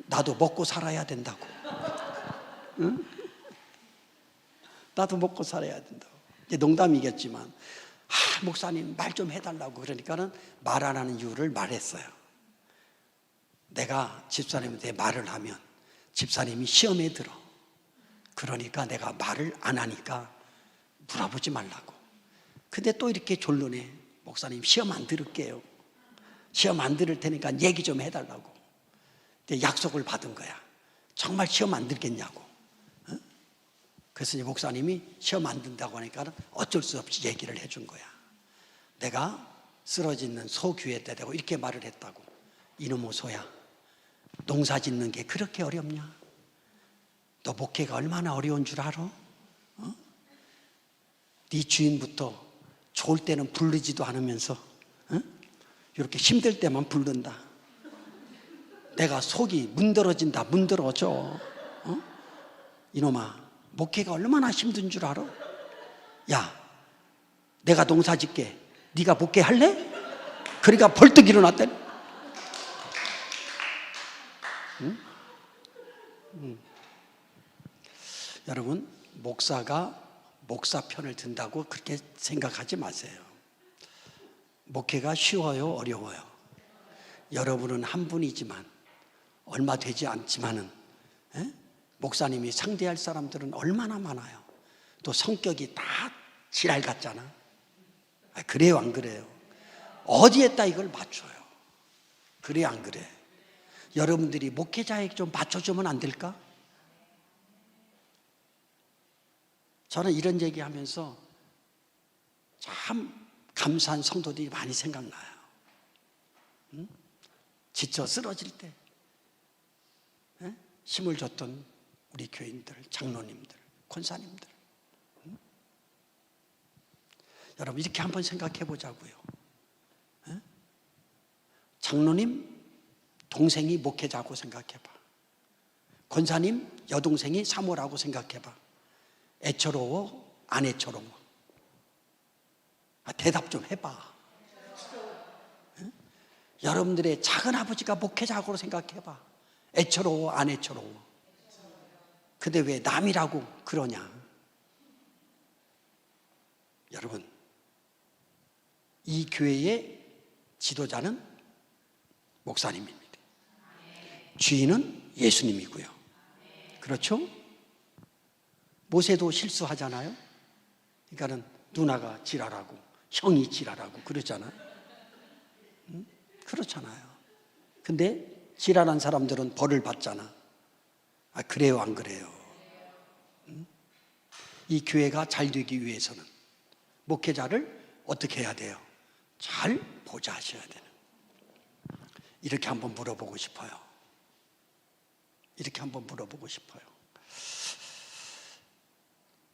나도 먹고 살아야 된다고. 응? 나도 먹고 살아야 된다고. 이제 농담이겠지만 목사님 말 좀 해달라고. 그러니까는 말 안 하는 이유를 말했어요. 내가 집사님한테 말을 하면 집사님이 시험에 들어. 그러니까 내가 말을 안 하니까 물어보지 말라고. 근데 또 이렇게 졸론해. 목사님 시험 안 들을게요. 시험 안 들을 테니까 얘기 좀 해달라고. 약속을 받은 거야. 정말 시험 안 들겠냐고. 그래서 이제 목사님이 시험 안 든다고 하니까 어쩔 수 없이 얘기를 해준 거야. 내가 쓰러지는 소 귀에다 대고 이렇게 말을 했다고. 이놈의 소야, 농사 짓는 게 그렇게 어렵냐? 너 목회가 얼마나 어려운 줄 알아? 네 주인부터 좋을 때는 부르지도 않으면서 이렇게 힘들 때만 부른다. 내가 속이 문드러진다. 문드러져. 이놈아, 목회가 얼마나 힘든 줄 알아? 야, 내가 농사 짓게. 네가 목회 할래? 그러니까 벌떡 일어났대. 여러분, 목사가 목사 편을 든다고 그렇게 생각하지 마세요. 목회가 쉬워요, 어려워요? 여러분은 한 분이지만 얼마 되지 않지만은 목사님이 상대할 사람들은 얼마나 많아요. 또 성격이 다 지랄 같잖아. 그래요, 안 그래요? 어디에다 이걸 맞춰요? 그래요, 안 그래? 여러분들이 목회자에게 좀 맞춰주면 안 될까? 저는 이런 얘기하면서 참 감사한 성도들이 많이 생각나요. 지쳐 쓰러질 때 힘을 줬던 우리 교인들, 장로님들, 권사님들. 여러분 이렇게 한번 생각해 보자고요. 장로님 동생이 목회자고 생각해봐. 권사님 여동생이 사모라고 생각해봐. 애처로워? 안 애처로워? 대답 좀 해봐. 여러분들의 작은 아버지가 목회자고 생각해봐. 애처로워? 안 애처로워? 근데 왜 남이라고 그러냐? 여러분, 이 교회의 지도자는 목사님입니다. 주인은 예수님이고요. 그렇죠? 모세도 실수하잖아요. 그러니까는 누나가 지랄하고 형이 지랄하고 그러잖아요. 그렇잖아요. 근데 지랄한 사람들은 벌을 받잖아. 그래요, 안 그래요? 이 교회가 잘 되기 위해서는 목회자를 어떻게 해야 돼요? 잘 보좌하셔야 되는. 이렇게 한번 물어보고 싶어요. 이렇게 한번 물어보고 싶어요.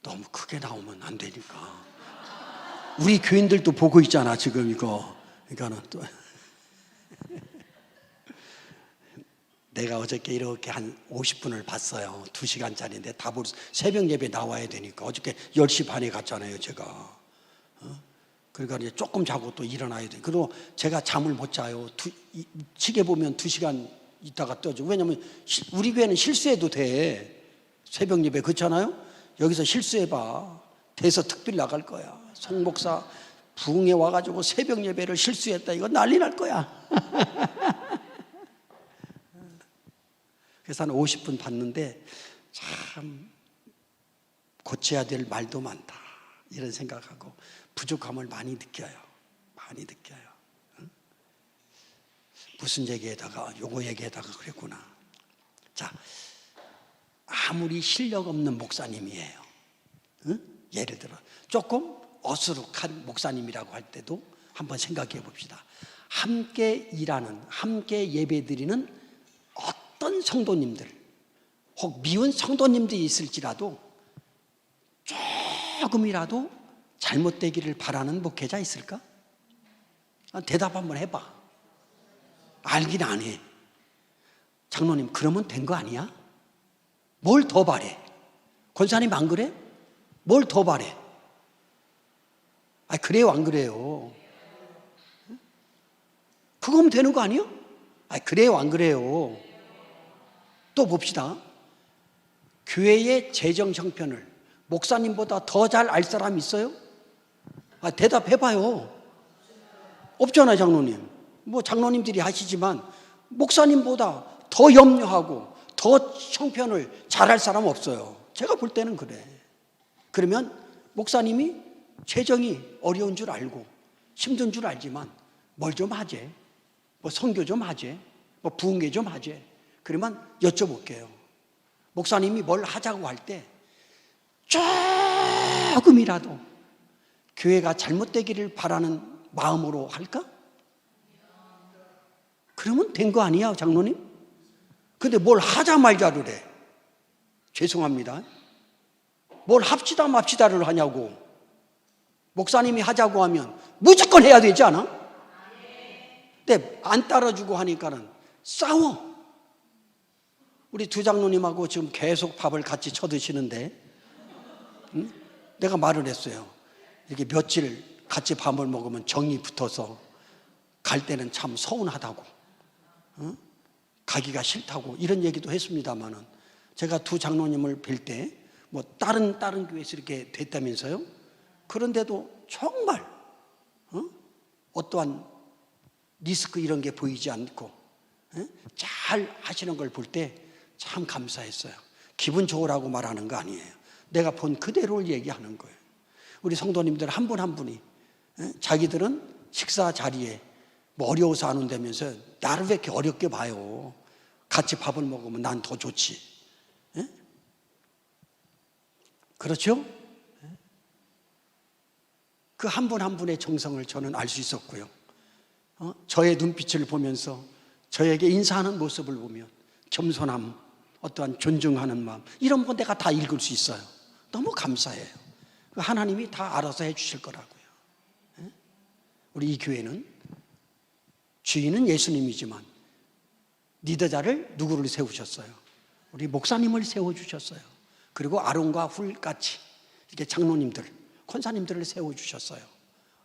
너무 크게 나오면 안 되니까. 우리 교인들도 보고 있잖아, 지금 이거. 그러니까는 또. 내가 어저께 이렇게 한 50분을 봤어요. 2시간짜리인데 다 새벽 예배 나와야 되니까. 어저께 10시 반에 갔잖아요, 제가. 그러니까 이제 조금 자고 또 일어나야 돼. 그리고 제가 잠을 못 자요. 시계 보면 2시간 있다가 떠죠. 왜냐면 우리 교회는 실수해도 돼. 새벽 예배 그렇잖아요. 여기서 실수해봐. 대서 특별 나갈 거야. 송 목사 부흥에 와가지고 새벽 예배를 실수했다. 이거 난리 날 거야. 그래서 한 50분 봤는데 참 고쳐야 될 말도 많다. 이런 생각하고 부족함을 많이 느껴요. 많이 느껴요. 응? 무슨 얘기에다가 요거 얘기에다가 그랬구나. 자, 아무리 실력 없는 목사님이에요. 응? 예를 들어 조금 어수룩한 목사님이라고 할 때도 한번 생각해 봅시다. 함께 일하는, 함께 예배드리는 어떤 성도님들, 혹 미운 성도님들이 있을지라도 조금이라도 잘못되기를 바라는 목회자 있을까? 대답 한번 해봐. 알긴 안 해. 장로님, 그러면 된 거 아니야? 뭘 더 바래? 권사님 안 그래? 뭘 더 바래? 그래요, 안 그래요? 그거면 되는 거 아니에요? 그래요, 안 그래요? 또 봅시다. 교회의 재정 형편을 목사님보다 더 잘 알 사람 있어요? 대답해봐요. 없잖아요, 장로님. 뭐 장로님들이 하시지만 목사님보다 더 염려하고 더 형편을 잘 알 사람 없어요. 제가 볼 때는 그래. 그러면 목사님이 재정이 어려운 줄 알고 힘든 줄 알지만 뭘 좀 하지? 뭐 선교 좀 하지? 뭐 부흥회 좀 하지? 그러면 여쭤볼게요. 목사님이 뭘 하자고 할 때 조금이라도 교회가 잘못되기를 바라는 마음으로 할까? 그러면 된 거 아니야, 장로님? 근데 뭘 하자 말자를 해. 죄송합니다. 뭘 합시다 맙시다를 하냐고. 목사님이 하자고 하면 무조건 해야 되지 않아? 근데 안 따라주고 하니까는 싸워. 우리 두 장로님하고 지금 계속 밥을 같이 쳐드시는데, 응? 내가 말을 했어요. 이렇게 며칠 같이 밥을 먹으면 정이 붙어서 갈 때는 참 서운하다고, 응? 가기가 싫다고 이런 얘기도 했습니다만은, 제가 두 장로님을 뵐 때 뭐 다른 교회에서 이렇게 됐다면서요? 그런데도 정말 어떠한 리스크 이런 게 보이지 않고 잘 하시는 걸 볼 때 참 감사했어요. 기분 좋으라고 말하는 거 아니에요. 내가 본 그대로를 얘기하는 거예요. 우리 성도님들 한 분 한 분이 자기들은 식사 자리에 뭐 어려워서 안 온다면서 나를 왜 이렇게 어렵게 봐요? 같이 밥을 먹으면 난 더 좋지. 그렇죠? 그 한 분 한 분의 정성을 저는 알 수 있었고요. 저의 눈빛을 보면서 저에게 인사하는 모습을 보면 겸손함, 어떠한 존중하는 마음, 이런 거 내가 다 읽을 수 있어요. 너무 감사해요. 하나님이 다 알아서 해주실 거라고요. 우리 이 교회는 주인은 예수님이지만 리더자를 누구를 세우셨어요? 우리 목사님을 세워주셨어요. 그리고 아론과 훌같이 이렇게 장로님들, 권사님들을 세워주셨어요.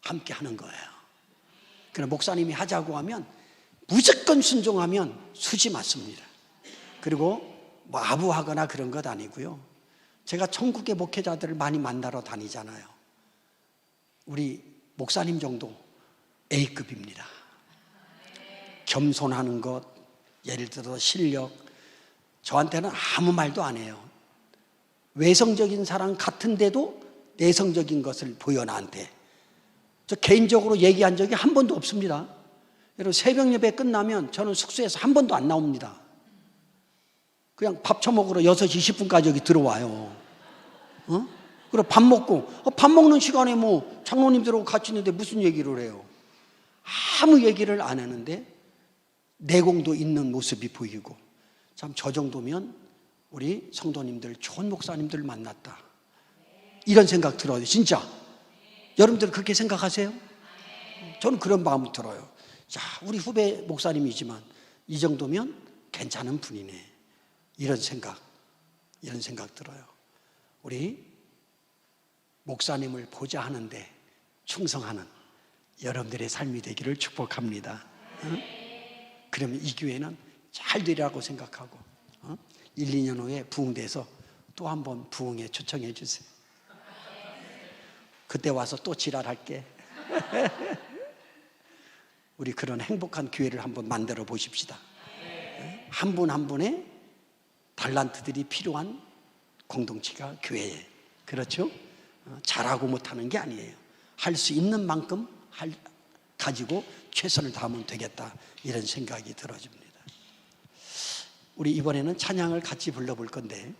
함께 하는 거예요. 그럼 목사님이 하자고 하면 무조건 순종하면 수지 맞습니다. 그리고 뭐 아부하거나 그런 것 아니고요. 제가 천국의 목회자들을 많이 만나러 다니잖아요. 우리 목사님 정도 A급입니다. 겸손하는 것, 예를 들어 실력, 저한테는 아무 말도 안 해요. 외성적인 사람 같은데도 내성적인 것을 보여 나한테. 저 개인적으로 얘기한 적이 한 번도 없습니다. 여러분 새벽 예배 끝나면 저는 숙소에서 한 번도 안 나옵니다. 그냥 밥 처먹으러 6시 20분까지 여기 들어와요. 그리고 밥 먹고 밥 먹는 시간에 뭐 장로님들하고 같이 있는데 무슨 얘기를 해요? 아무 얘기를 안 하는데 내공도 있는 모습이 보이고, 참 저 정도면 우리 성도님들 좋은 목사님들 만났다 이런 생각 들어요. 진짜 여러분들 그렇게 생각하세요? 저는 그런 마음이 들어요. 자, 우리 후배 목사님이지만 이 정도면 괜찮은 분이네, 이런 생각 들어요. 우리 목사님을 보자 하는데 충성하는 여러분들의 삶이 되기를 축복합니다. 그러면 이 교회는 잘 되리라고 생각하고 1, 2년 후에 부흥돼서 또 한 번 부흥에 초청해 주세요. 그때 와서 또 지랄할게. 우리 그런 행복한 교회를 한번 만들어 보십시다. 한 분 한 분의 달란트들이 필요한 공동체가 교회에, 그렇죠? 잘하고 못하는 게 아니에요. 할 수 있는 만큼 가지고 최선을 다하면 되겠다, 이런 생각이 들어집니다. 우리 이번에는 찬양을 같이 불러볼 건데,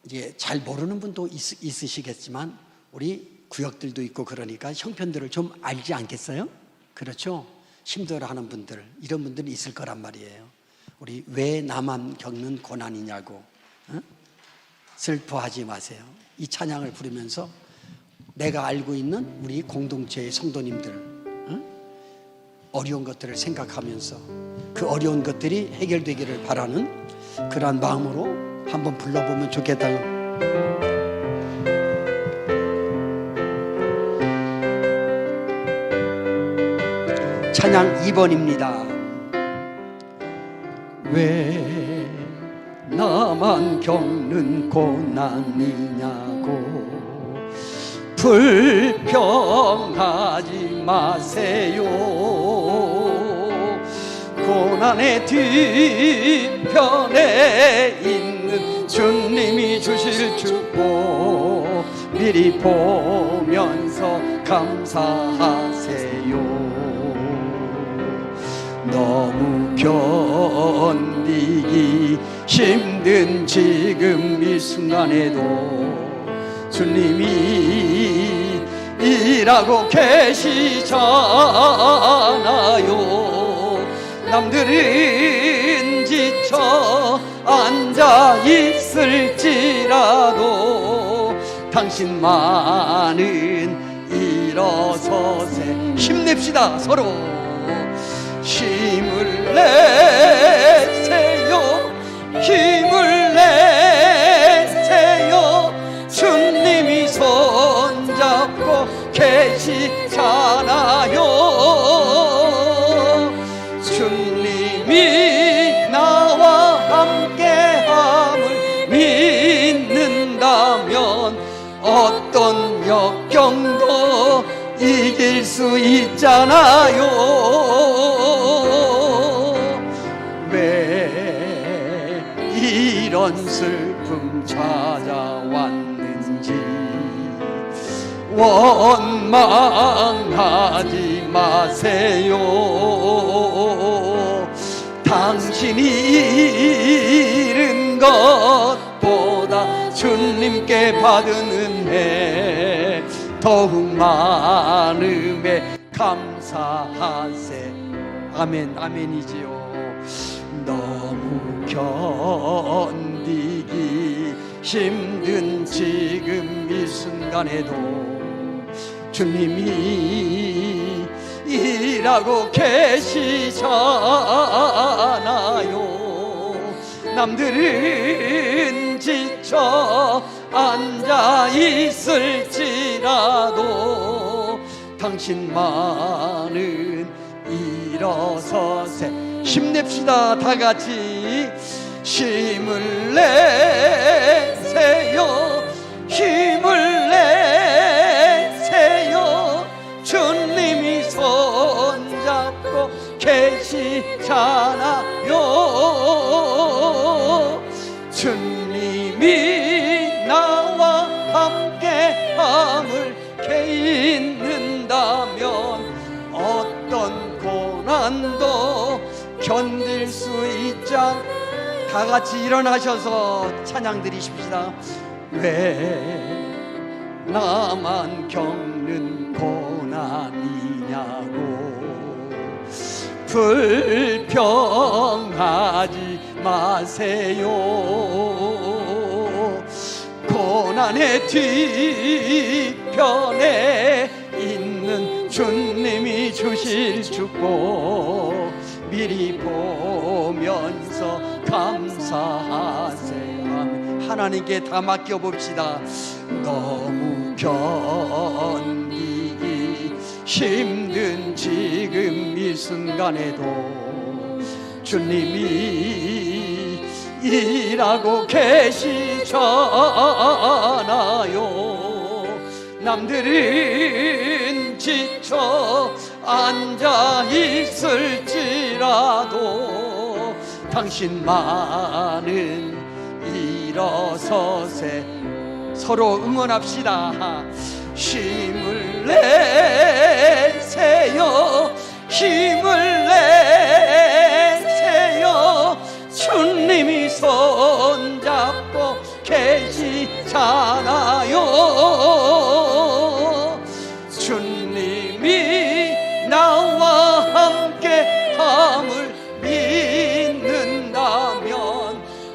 이제 잘 모르는 분도 있으시겠지만 우리 구역들도 있고 그러니까 형편들을 좀 알지 않겠어요? 그렇죠? 힘들어하는 분들, 이런 분들이 있을 거란 말이에요. 우리 왜 나만 겪는 고난이냐고, 슬퍼하지 마세요. 이 찬양을 부르면서 내가 알고 있는 우리 공동체의 성도님들, 어려운 것들을 생각하면서 그 어려운 것들이 해결되기를 바라는 그러한 마음으로 한번 불러보면 좋겠다. 찬양 2번입니다. 왜 나만 겪는 고난이냐고 불평하지 마세요. 고난의 뒤편에 있는 주님이 주실 축복 미리 보면서 감사하세요. 너무 견디기 힘든 지금 이 순간에도 주님이 일하고 계시잖아요. 남들은 지쳐 앉아 있을지라도 당신만은 일어서세. 힘냅시다. 서로 힘을 내세요. 힘을 내세요. 주님이 손잡고 계시잖아요. 주님이 나와 함께함을 믿는다면 어떤 역경도 이길 수 있잖아요. 왜 이런 슬픔 찾아왔는지 원망하지 마세요. 당신이 잃은 것보다 주님께 받은 은혜 더욱 많음에 감사하세. 아멘. 아멘이지요. 너무 견디기 힘든 지금 이 순간에도 주님이 일하고 계시잖아요. 남들은 지쳐 앉아 있을지라도 당신만은 일어서세. 힘냅시다. 다 같이 힘을 내세요. 힘을 내세요. 주님이 손잡고 계시잖아요. 주님이 나와 함께함을 믿는다면 어떤 고난도 견딜 수 있자. 다 같이 일어나셔서 찬양 드리십시다. 왜 나만 겪는 고난이냐고 불평하지 마세요. 고난의 뒤편에 있는 주님이 주실 축복 미리 보면서 감사하세요. 하나님께 다 맡겨봅시다. 너무 견디기 힘든 지금 이 순간에도 주님이 일하고 계시잖아요. 남들은 지쳐 앉아 있을지라도 당신만은 일어서세. 서로 응원합시다. 힘을 힘을 내세요. 힘을 내세요. 주님이 손잡고 계시잖아요. 주님이 나와 함께 함을 믿는다면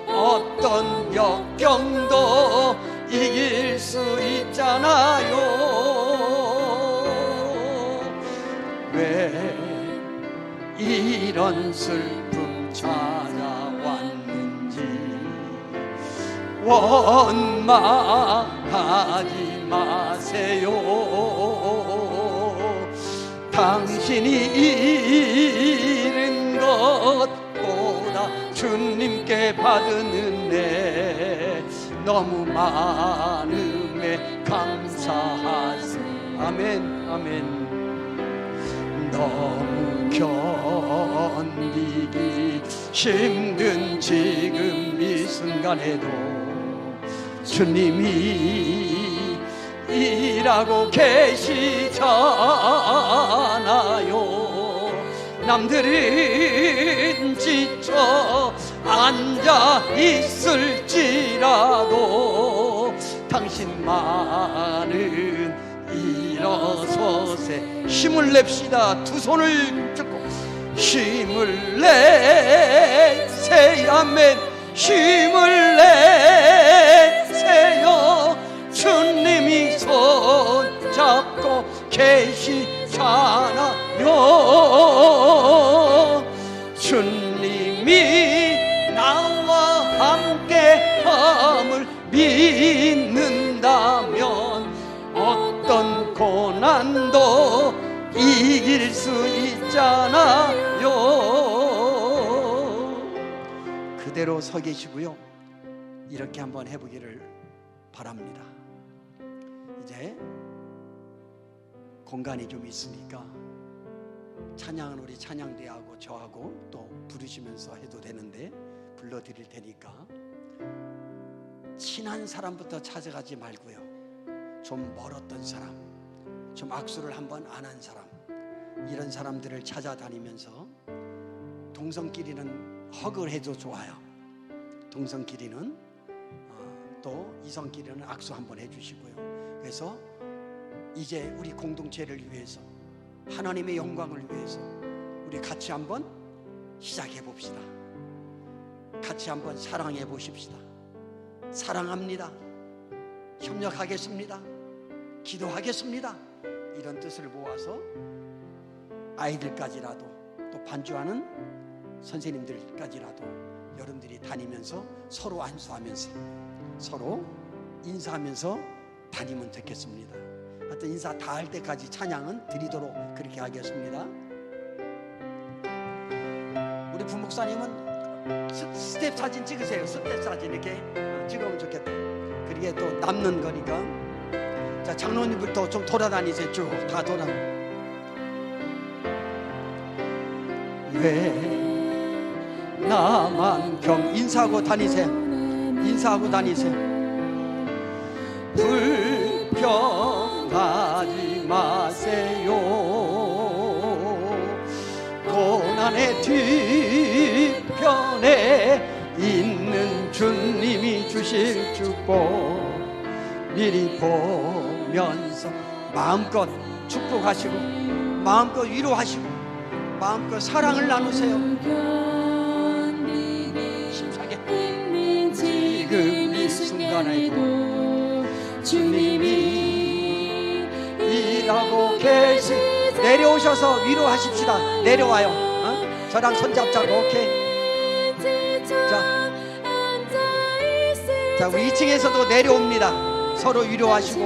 어떤 역경도 이길 수 있잖아요. 왜 이런 슬픔 찾아왔는지 원망하지 마세요. 당신이 잃은 것보다 주님께 받은 은혜 너무 많음에 감사하소. 아멘 아멘. 너무 견디기 힘든 지금 이 순간에도 주님이 일하고 계시잖아요. 남들은 지쳐 앉아 있을지라도 당신만은 일어서세 힘을 냅시다. 두 손을 잡고 힘을 내세요. 아멘. 힘을 내세요. 주님이 손잡고 계시잖아요. 주님이 나와 함께 함을 믿는다면 어떤 고난도 이길 수 있잖아요. 그대로 서 계시고요. 이렇게 한번 해보기를 바랍니다. 이제 공간이 좀 있으니까 찬양은 우리 찬양대하고 저하고 또 부르시면서 해도 되는데 불러드릴 테니까 친한 사람부터 찾아가지 말고요. 좀 멀었던 사람, 좀 악수를 한번 안 한 사람, 이런 사람들을 찾아다니면서 동성끼리는 허그를 해도 좋아요. 동성끼리는 또 이성끼리는 악수 한번 해주시고요. 그래서 이제 우리 공동체를 위해서 하나님의 영광을 위해서 우리 같이 한번 시작해 봅시다. 같이 한번 사랑해 보십시다. 사랑합니다. 협력하겠습니다. 기도하겠습니다. 이런 뜻을 모아서 아이들까지라도 또 반주하는 선생님들까지라도 여러분들이 다니면서 서로 안수하면서 서로 인사하면서 다니면 좋겠습니다. 하여튼 인사 다 할 때까지 찬양은 드리도록 그렇게 하겠습니다. 우리 부목사님은 스텝 사진 찍으세요. 스텝 사진 이렇게 찍으면 좋겠다. 그게 또 남는 거니까. 자, 장로님부터 좀 돌아다니세요. 쭉 다 돌아. 왜 나만 인사하고 다니세요. 인사하고 다니세요. 불평하지 마세요. 고난의 뒤편에 있는 주님이 주실 축복 미리 보면서 마음껏 축복하시고 마음껏 위로하시고 마음껏 사랑을 나누세요. 심사게 지금 이 순간에도 주님이 일하고 계시. 내려오셔서 위로하십시다. 내려와요. 저랑 손잡자고. 오케이. 자, 우리 2층에서도 내려옵니다. 서로 위로하시고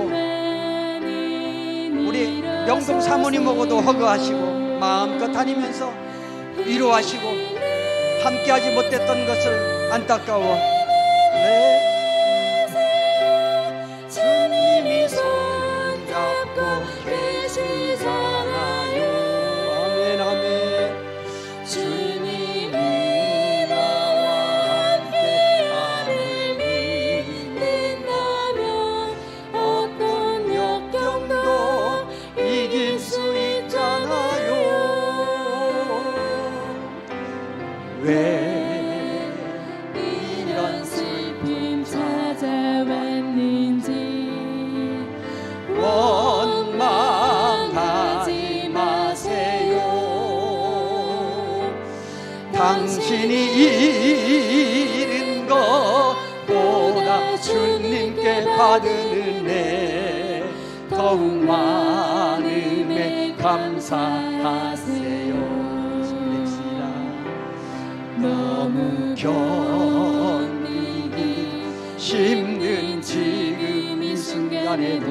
우리 명동 사모님하고도 허그하시고 마음껏 다니면서 위로하시고 함께하지 못했던 것을 안타까워. 네. 주님이 손잡고 계시잖아요. 아멘 아멘. 주님이 나와 함께함을 믿는다면 어떤 역경도 왜 이런 슬픔 찾아왔는지 원망하지 마세요. 당신이 잃은 것보다 주님께 받은 은혜 더욱 많음에 감사하세요. 너무 견디기 힘든 지금 이 순간에도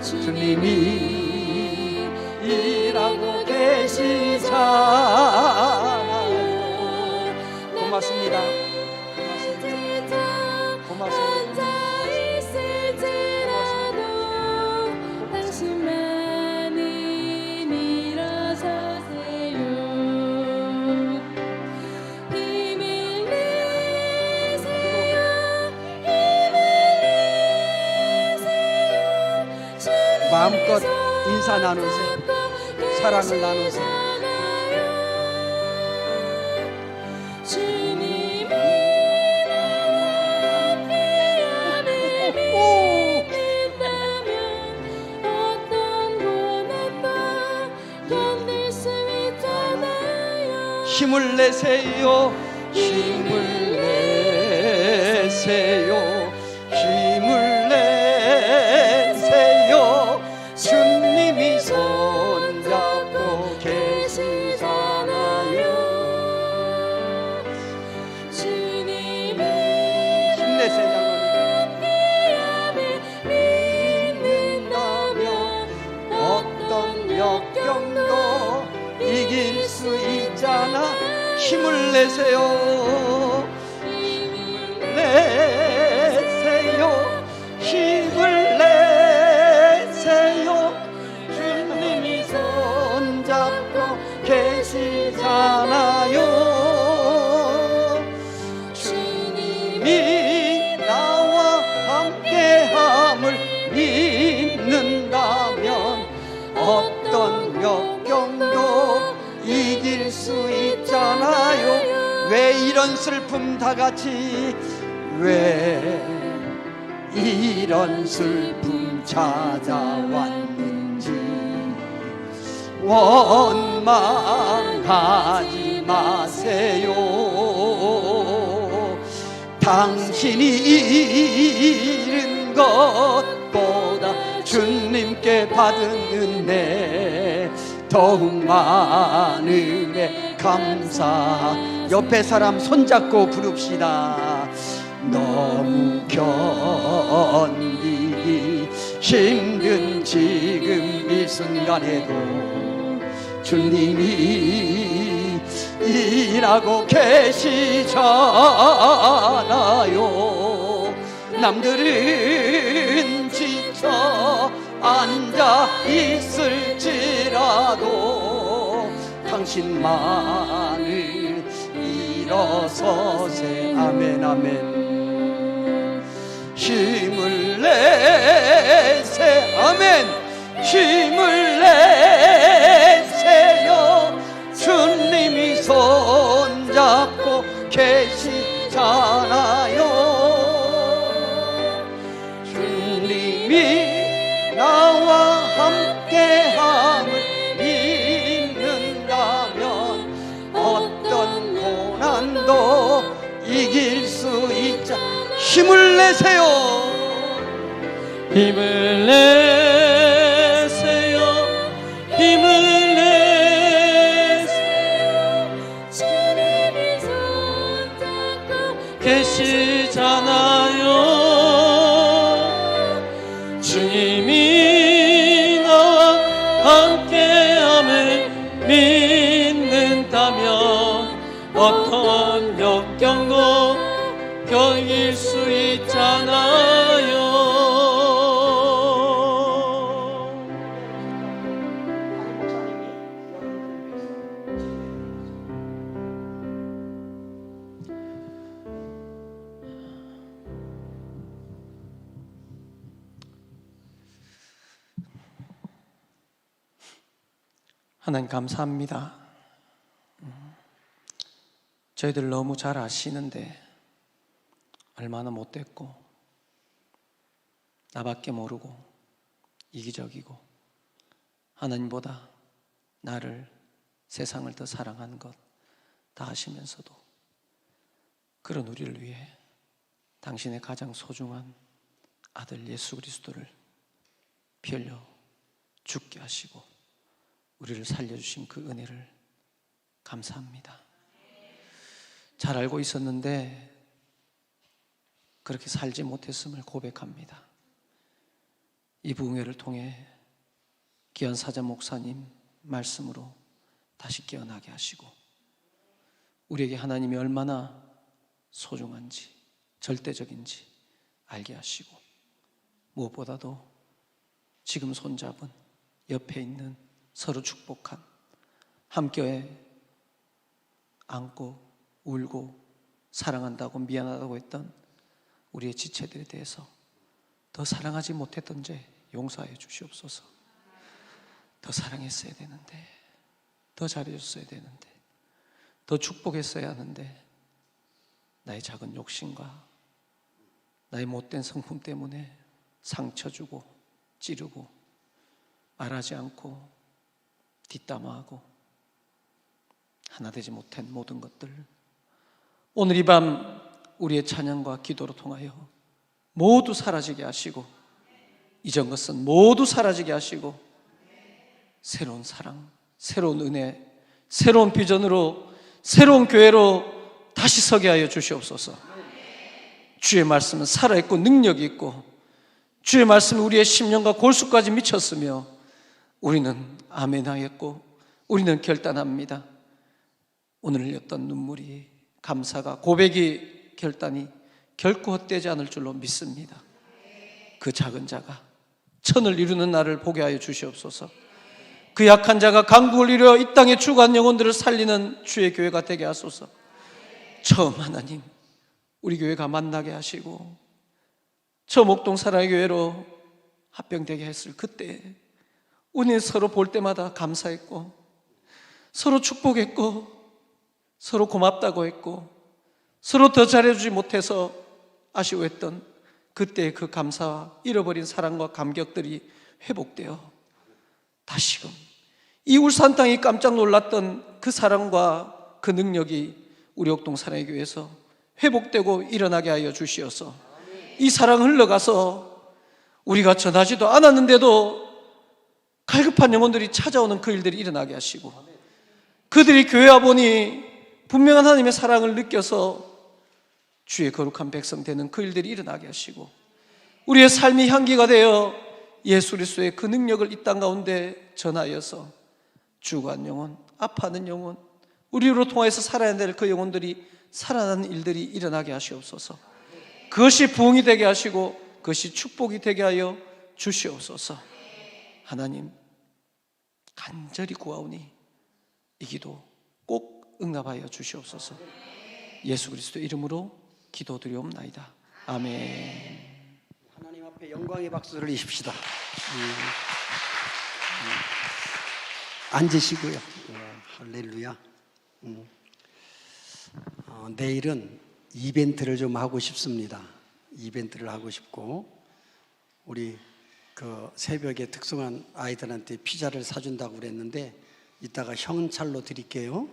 주님이 일하고 계시잖아요. 고맙습니다. 고맙습니다. 마음껏 인사 나누세요. 사랑을 나누세요. 주님이 나와 함께함을 믿는다면 어떤 고난도 견딜 수 있잖아요. 힘을 내세요. 힘을 내세요. 힘을 내세요. 주님이 손잡고 계시잖아요. 주님이 힘내세요. 믿는다면 어떤 역경도 이길 수 있잖아. 힘을 내세요. 힘을 내세요. 힘을 내세요. 주님이 손잡고 계시잖아요. 주님이 나와 함께함을 믿는다면 어떤 역경도 이길 수 있잖아요. 왜 이런 슬픔 다 같이 왜 이런 슬픔 찾아왔는지 원망하지 마세요. 당신이 잃은 것보다 주님께 받은 은혜 더욱 많음에 감사. 옆에 사람 손잡고 부릅시다. 너무 견디기 힘든 지금 이 순간에도 주님이 일하고 계시잖아요. 남들은 지쳐 앉아 있을지라도 당신만은 일어서세. 아멘 아멘. 힘을 내세. 아멘. 힘을 내세요. 주님이 손잡고 계시잖아요. 주님이 나와 함께함을 믿는다면 어떤 고난도 이길 수 있자. 힘을 내세요. 힘을 내세요. 힘을 내세요. 주님이 손잡고 계시잖아요. 주님이 나와 함께함을 믿는다면 어떤 역경도 견딜 수 있잖아요. 하나님 감사합니다. 저희들 너무 잘 아시는데 얼마나 못됐고 나밖에 모르고 이기적이고 하나님보다 나를, 세상을 더 사랑하는 것 다 아시면서도 그런 우리를 위해 당신의 가장 소중한 아들 예수 그리스도를 피 흘려 죽게 하시고 우리를 살려주신 그 은혜를 감사합니다. 잘 알고 있었는데 그렇게 살지 못했음을 고백합니다. 이 부흥회를 통해 귀한 사자 목사님 말씀으로 다시 깨어나게 하시고 우리에게 하나님이 얼마나 소중한지, 절대적인지 알게 하시고 무엇보다도 지금 손잡은 옆에 있는 서로 축복한, 함께 안고 울고 사랑한다고 미안하다고 했던 우리의 지체들에 대해서 더 사랑하지 못했던 죄 용서하여 주시옵소서. 더 사랑했어야 되는데, 더 잘해줬어야 되는데, 더 축복했어야 하는데 나의 작은 욕심과 나의 못된 성품 때문에 상처 주고 찌르고 말하지 않고 뒷담화하고 하나 되지 못한 모든 것들, 오늘 이 밤 우리의 찬양과 기도로 통하여 모두 사라지게 하시고 이전 것은 모두 사라지게 하시고 새로운 사랑, 새로운 은혜, 새로운 비전으로, 새로운 교회로 다시 서게 하여 주시옵소서. 주의 말씀은 살아있고 능력이 있고 주의 말씀이 우리의 심령과 골수까지 미쳤으며 우리는 아멘하였고 우리는 결단합니다. 오늘 흘렸던 눈물이, 감사가, 고백이, 결단이 결코 헛되지 않을 줄로 믿습니다. 그 작은 자가 천을 이루는 날을 보게 하여 주시옵소서. 그 약한 자가 강국을 이루어 이 땅에 죽어간 영혼들을 살리는 주의 교회가 되게 하소서. 처음 하나님 우리 교회가 만나게 하시고 저 목동 사랑의 교회로 합병되게 했을 그때 우리는 서로 볼 때마다 감사했고 서로 축복했고 서로 고맙다고 했고 서로 더 잘해주지 못해서 아쉬워했던 그때의 그 감사와 잃어버린 사랑과 감격들이 회복되어 다시금 이 울산 땅이 깜짝 놀랐던 그 사랑과 그 능력이 우리 옥동 사랑의 교회에서 회복되고 일어나게 하여 주시어서 이 사랑 흘러가서 우리가 전하지도 않았는데도 갈급한 영혼들이 찾아오는 그 일들이 일어나게 하시고 그들이 교회 와 보니 분명한 하나님의 사랑을 느껴서 주의 거룩한 백성 되는 그 일들이 일어나게 하시고 우리의 삶이 향기가 되어 예수 그리스도의 그 능력을 이 땅 가운데 전하여서 죽어간 영혼, 아파하는 영혼, 우리로 통해서 살아야 될 그 영혼들이 살아나는 일들이 일어나게 하시옵소서. 그것이 부흥이 되게 하시고 그것이 축복이 되게 하여 주시옵소서. 하나님 간절히 구하오니 이 기도 꼭 응답하여 주시옵소서. 예수 그리스도 이름으로 기도드리옵나이다. 아멘. 하나님 앞에 영광의 박수를 이십시다. 앉으시고요. 할렐루야. 내일은 이벤트를 좀 하고 싶습니다. 이벤트를 하고 싶고 우리 그 새벽에 특성한 아이들한테 피자를 사준다고 그랬는데 이따가 현찰로 드릴게요.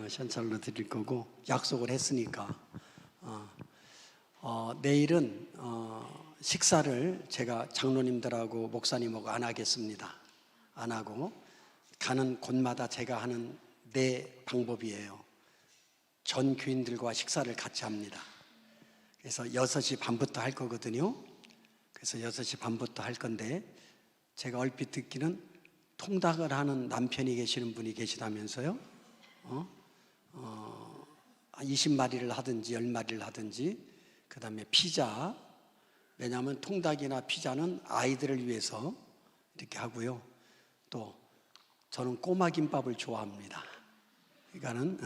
현찰로 드릴 거고 약속을 했으니까 내일은 식사를 제가 장로님들하고 목사님하고 안 하겠습니다. 안 하고 가는 곳마다 제가 하는 내 방법이에요. 전 교인들과 식사를 같이 합니다. 그래서 6시 반부터 할 거거든요. 그래서 6시 반부터 할 건데 제가 얼핏 듣기는 통닭을 하는 남편이 계시는 분이 계시다면서요. 20마리를 하든지 10마리를 하든지 그 다음에 피자, 왜냐하면 통닭이나 피자는 아이들을 위해서 이렇게 하고요. 또 저는 꼬마 김밥을 좋아합니다. 그러니까는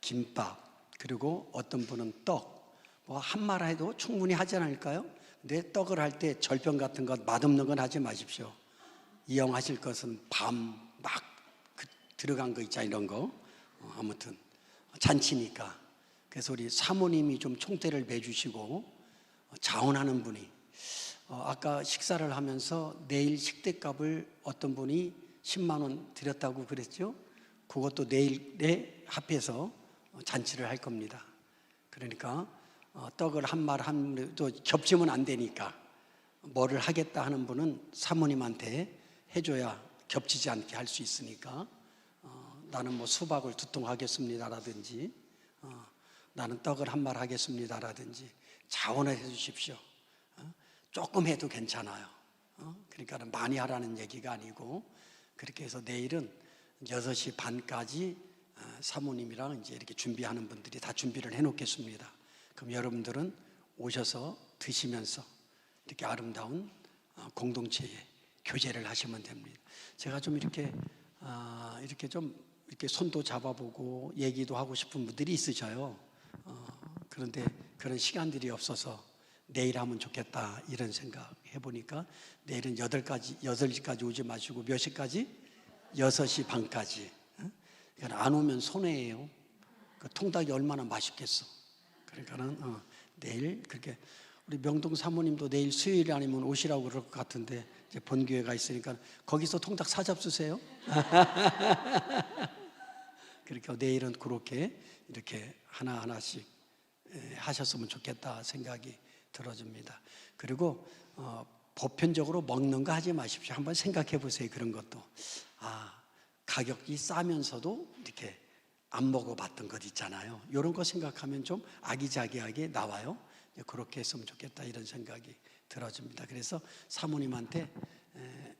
김밥, 그리고 어떤 분은 떡, 뭐 한 마라 해도 충분히 하지 않을까요? 근데 떡을 할 때 절편 같은 것 맛없는 건 하지 마십시오. 이용하실 것은 밤 막 들어간 거 있잖아요. 이런 거. 아무튼 잔치니까. 그래서 우리 사모님이 좀 총대를 매주시고 자원하는 분이 아까 식사를 하면서 내일 식대값을 어떤 분이 10만 원 드렸다고 그랬죠. 그것도 내일에 합해서 잔치를 할 겁니다. 그러니까 떡을 한 말 한 말도 겹치면 안 되니까 뭐를 하겠다 하는 분은 사모님한테 해줘야 겹치지 않게 할 수 있으니까 나는 뭐 수박을 2통 하겠습니다라든지 나는 떡을 한 말 하겠습니다라든지 자원을 해 주십시오. 조금 해도 괜찮아요. 그러니까 많이 하라는 얘기가 아니고 그렇게 해서 내일은 6시 반까지 사모님이랑 이제 이렇게 준비하는 분들이 다 준비를 해 놓겠습니다. 그럼 여러분들은 오셔서 드시면서 이렇게 아름다운 공동체의 교제를 하시면 됩니다. 제가 좀 이렇게 좀 이렇게 손도 잡아보고 얘기도 하고 싶은 분들이 있으셔요. 그런데 그런 시간들이 없어서 내일 하면 좋겠다 이런 생각 해보니까 내일은 8시까지 오지 마시고 몇 시까지? 6시 반까지. 그러니까 안 오면 손해예요. 그 통닭이 얼마나 맛있겠어. 그러니까는 내일 그렇게 우리 명동 사모님도 내일 수요일 아니면 오시라고 그럴 것 같은데 이제 본교회가 있으니까 거기서 통닭 사잡수세요. 그러니까 내일은 그렇게 이렇게 하나하나씩 하셨으면 좋겠다 생각이 들어집니다. 그리고 보편적으로 먹는 거 하지 마십시오. 한번 생각해 보세요. 그런 것도 가격이 싸면서도 이렇게 안 먹어봤던 것 있잖아요. 이런 거 생각하면 좀 아기자기하게 나와요. 그렇게 했으면 좋겠다 이런 생각이 들어집니다. 그래서 사모님한테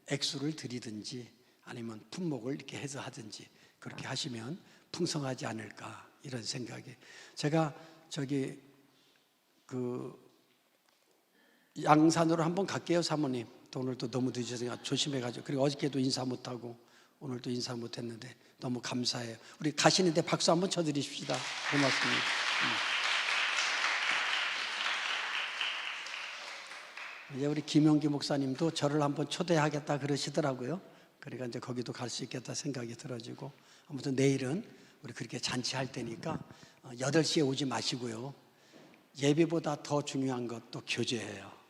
액수를 드리든지 아니면 품목을 이렇게 해서 하든지 그렇게 하시면 풍성하지 않을까 이런 생각이. 제가 양산으로 한번 갈게요. 사모님 또 오늘 또 너무 늦으니까 조심해가지고. 그리고 어저께도 인사 못하고 오늘도 인사 못했는데 너무 감사해요. 우리 가시는데 박수 한번 쳐드리십시다. 고맙습니다. 이제 우리 김용기 목사님도 저를 한번 초대하겠다 그러시더라고요. 그러니까 이제 거기도 갈 수 있겠다 생각이 들어지고. 아무튼 내일은 우리 그렇게 잔치할 때니까 8시에 오지 마시고요. 예배보다 더 중요한 것도 교제예요.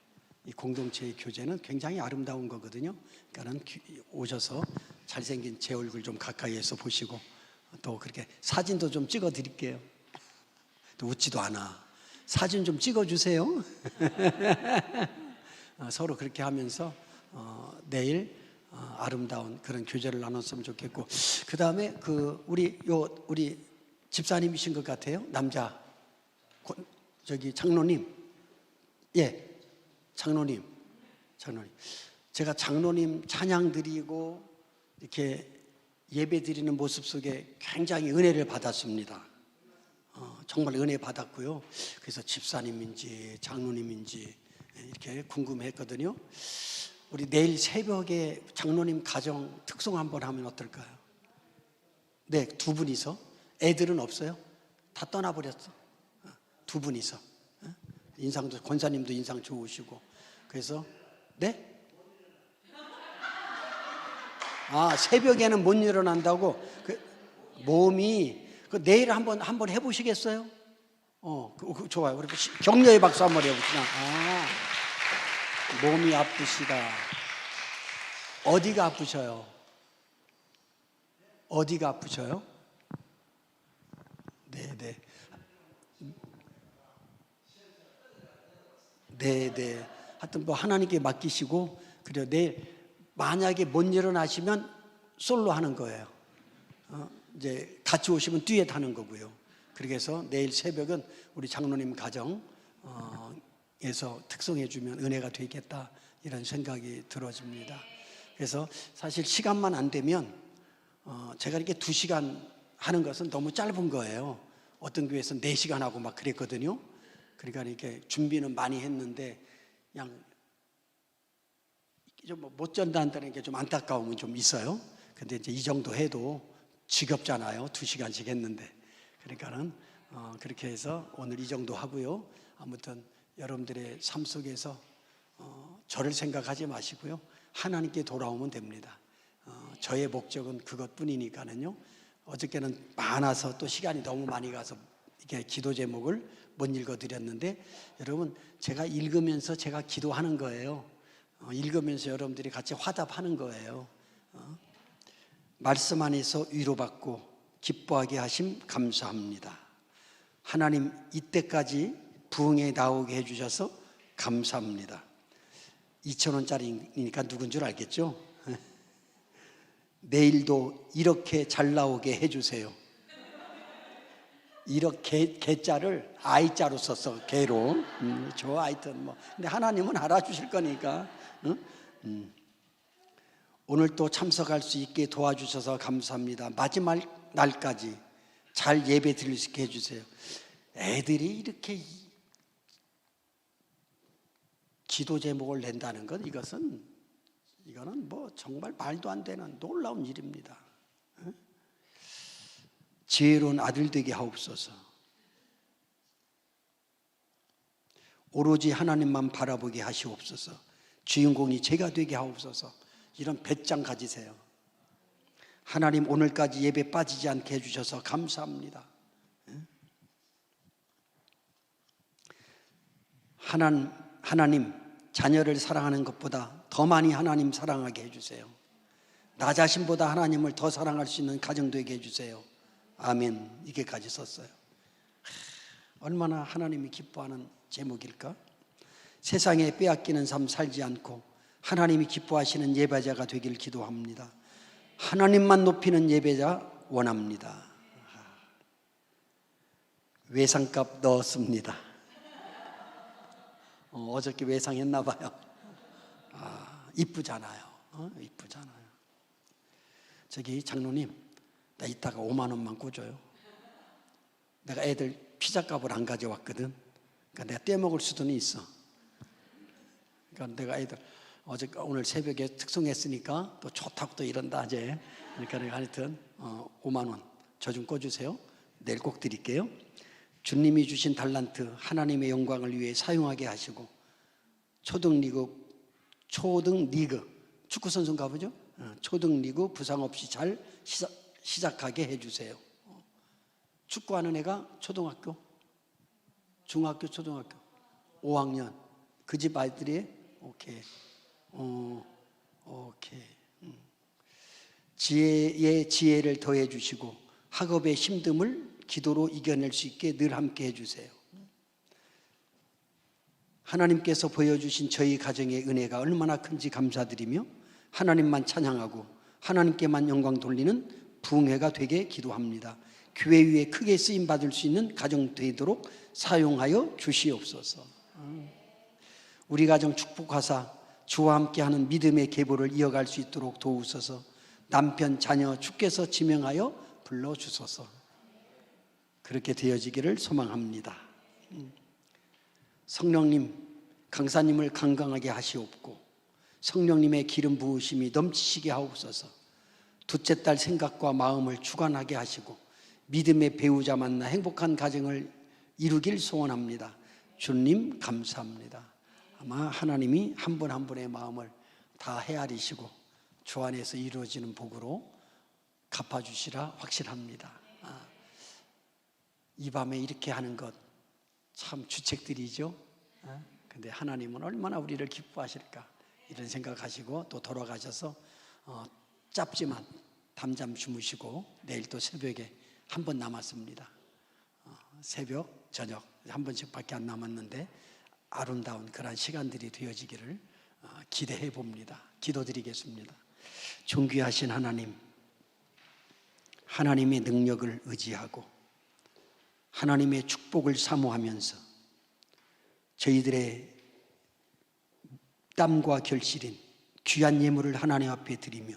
이 공동체의 교제는 굉장히 아름다운 거거든요. 그러니까는 오셔서 잘생긴 제 얼굴 좀 가까이에서 보시고 또 그렇게 사진도 좀 찍어 드릴게요. 또 웃지도 않아. 사진 좀 찍어 주세요. 서로 그렇게 하면서 내일 아름다운 그런 교제를 나눴으면 좋겠고, 그 다음에 우리 집사님이신 것 같아요. 남자 장로님, 장로님. 제가 장로님 찬양 드리고 이렇게 예배 드리는 모습 속에 굉장히 은혜를 받았습니다. 정말 은혜 받았고요. 그래서 집사님인지 장로님인지 이렇게 궁금했거든요. 우리 내일 새벽에 장로님 가정 특송 한번 하면 어떨까요? 네, 2분이서. 애들은 없어요? 다 떠나버렸어. 2분이서. 인상도, 권사님도 인상 좋으시고. 그래서, 네? 새벽에는 못 일어난다고? 몸이, 내일 한번 해보시겠어요? 좋아요. 우리 격려의 박수 한번 해봅시다. 몸이 아프시다. 어디가 아프셔요? 어디가 아프셔요? 네. 하여튼 뭐 하나님께 맡기시고, 그래요. 내일 만약에 못 일어나시면 솔로 하는 거예요. 이제 같이 오시면 듀엣 하는 거고요. 그래서 내일 새벽은 우리 장로님 가정에서 특송해 주면 은혜가 되겠다 이런 생각이 들어집니다. 그래서 사실 시간만 안 되면 제가 이렇게 2시간 하는 것은 너무 짧은 거예요. 어떤 교회에서는 4시간 하고 막 그랬거든요. 그러니까 이렇게 준비는 많이 했는데 그냥 좀 못 전달한다는 게 좀 안타까움은 좀 있어요. 근데 이제 이 정도 해도 지겹잖아요. 2시간씩 했는데. 그러니까는 그렇게 해서 오늘 이 정도 하고요. 아무튼 여러분들의 삶 속에서 저를 생각하지 마시고요. 하나님께 돌아오면 됩니다. 저의 목적은 그것뿐이니까는요. 어저께는 많아서 또 시간이 너무 많이 가서 이렇게 기도 제목을 못 읽어드렸는데, 여러분 제가 읽으면서 제가 기도하는 거예요. 읽으면서 여러분들이 같이 화답하는 거예요. 말씀 안에서 위로받고 기뻐하게 하심 감사합니다. 하나님 이때까지 부흥에 나오게 해주셔서 감사합니다. 2,000원짜리니까 누군 줄 알겠죠? 내일도 이렇게 잘 나오게 해주세요. 이렇게 개자를 아이자로 썼어. 개로. 좋아. 하여튼 뭐. 근데 하나님은 알아주실 거니까. 오늘 또 참석할 수 있게 도와주셔서 감사합니다. 마지막 날까지 잘 예배 드릴 수 있게 해주세요. 애들이 이렇게 기도 제목을 낸다는 건 이거는 뭐 정말 말도 안 되는 놀라운 일입니다. 지혜로운 아들 되게 하옵소서. 오로지 하나님만 바라보게 하시옵소서. 주인공이 제가 되게 하옵소서. 이런 배짱 가지세요. 하나님 오늘까지 예배 빠지지 않게 해주셔서 감사합니다. 하나님 자녀를 사랑하는 것보다 더 많이 하나님 사랑하게 해주세요. 나 자신보다 하나님을 더 사랑할 수 있는 가정 되게 해주세요. 아멘. 이게까지 썼어요. 얼마나 하나님이 기뻐하는 제목일까? 세상에 빼앗기는 삶 살지 않고 하나님이 기뻐하시는 예배자가 되길 기도합니다. 하나님만 높이는 예배자 원합니다. 외상값 넣었습니다. 어저께 외상했나 봐요. 이쁘잖아요. 이쁘잖아요. 저기 장로님, 나 이따가 5만 원만 꿔줘요. 내가 애들 피자값을 안 가져왔거든. 그러니까 내가 떼먹을 수도는 있어. 그러니까 내가 애들 오늘 새벽에 특송했으니까 또 좋다고 또 이런다 이제. 그러니까 내가 하여튼 5만 원 저 좀 꿔주세요. 내일 꼭 드릴게요. 주님이 주신 달란트 하나님의 영광을 위해 사용하게 하시고 초등리그 축구 선수인가 보죠? 초등리그 부상 없이 잘 시작하게 해주세요. 축구하는 애가 초등학교, 중학교, 초등학교 5학년 그 집 아이들이 오케이. 오케이. 지혜를 더해 주시고 학업의 힘듦을 기도로 이겨낼 수 있게 늘 함께 해주세요. 하나님께서 보여주신 저희 가정의 은혜가 얼마나 큰지 감사드리며 하나님만 찬양하고 하나님께만 영광 돌리는 부흥회가 되게 기도합니다. 교회 위에 크게 쓰임받을 수 있는 가정 되도록 사용하여 주시옵소서. 우리 가정 축복하사 주와 함께하는 믿음의 계보를 이어갈 수 있도록 도우소서. 남편, 자녀 주께서 지명하여 불러주소서. 그렇게 되어지기를 소망합니다. 성령님, 강사님을 건강하게 하시옵고 성령님의 기름 부으심이 넘치시게 하옵소서. 둘째 딸 생각과 마음을 주관하게 하시고 믿음의 배우자 만나 행복한 가정을 이루길 소원합니다. 주님 감사합니다. 아마 하나님이 한 분 한 분의 마음을 다 헤아리시고 주 안에서 이루어지는 복으로 갚아주시라 확실합니다. 이 밤에 이렇게 하는 것 참 주책들이죠. 근데 하나님은 얼마나 우리를 기뻐하실까 이런 생각하시고 또 돌아가셔서 짧지만 담잠 주무시고 내일 또 새벽에 한 번 남았습니다. 새벽, 저녁 한 번씩밖에 안 남았는데 아름다운 그런 시간들이 되어지기를 기대해 봅니다. 기도드리겠습니다. 존귀하신 하나님, 하나님의 능력을 의지하고 하나님의 축복을 사모하면서 저희들의 땀과 결실인 귀한 예물을 하나님 앞에 드리며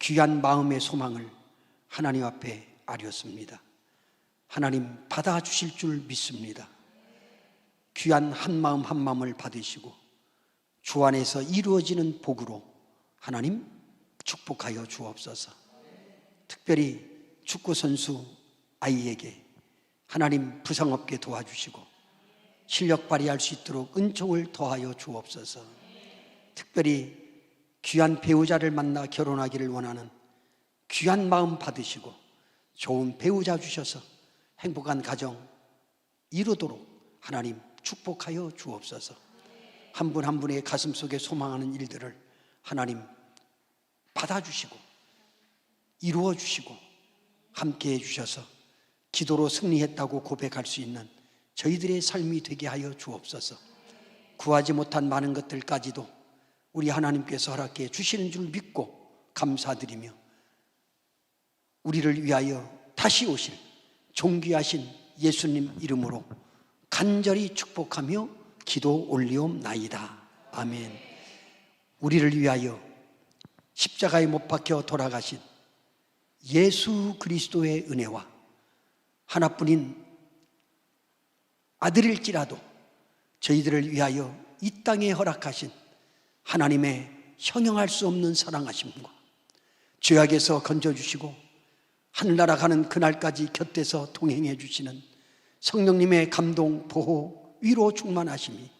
귀한 마음의 소망을 하나님 앞에 아뢰었습니다. 하나님 받아주실 줄 믿습니다. 귀한 한 마음 한 마음을 받으시고 주 안에서 이루어지는 복으로 하나님 축복하여 주옵소서. 특별히 축구선수 아이에게 하나님 부상 없게 도와주시고 실력 발휘할 수 있도록 은총을 더하여 주옵소서. 특별히 귀한 배우자를 만나 결혼하기를 원하는 귀한 마음 받으시고 좋은 배우자 주셔서 행복한 가정 이루도록 하나님 축복하여 주옵소서. 한 분 한 분의 가슴 속에 소망하는 일들을 하나님 받아주시고 이루어 주시고 함께해 주셔서 기도로 승리했다고 고백할 수 있는 저희들의 삶이 되게 하여 주옵소서. 구하지 못한 많은 것들까지도 우리 하나님께서 허락해 주시는 줄 믿고 감사드리며 우리를 위하여 다시 오실 존귀하신 예수님 이름으로 간절히 축복하며 기도 올리옵나이다. 아멘. 우리를 위하여 십자가에 못 박혀 돌아가신 예수 그리스도의 은혜와 하나뿐인 아들일지라도 저희들을 위하여 이 땅에 허락하신 하나님의 형용할 수 없는 사랑하심과 죄악에서 건져주시고 하늘나라 가는 그날까지 곁에서 동행해 주시는 성령님의 감동, 보호, 위로 충만하심이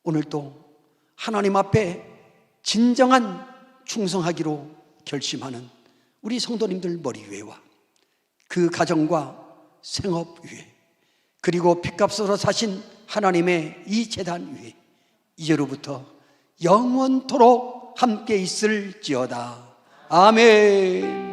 오늘도 하나님 앞에 진정한 충성하기로 결심하는 우리 성도님들 머리 위에와 그 가정과 생업 위에 그리고 핏값으로 사신 하나님의 이 제단 위에 이제로부터 영원토록 함께 있을지어다. 아멘.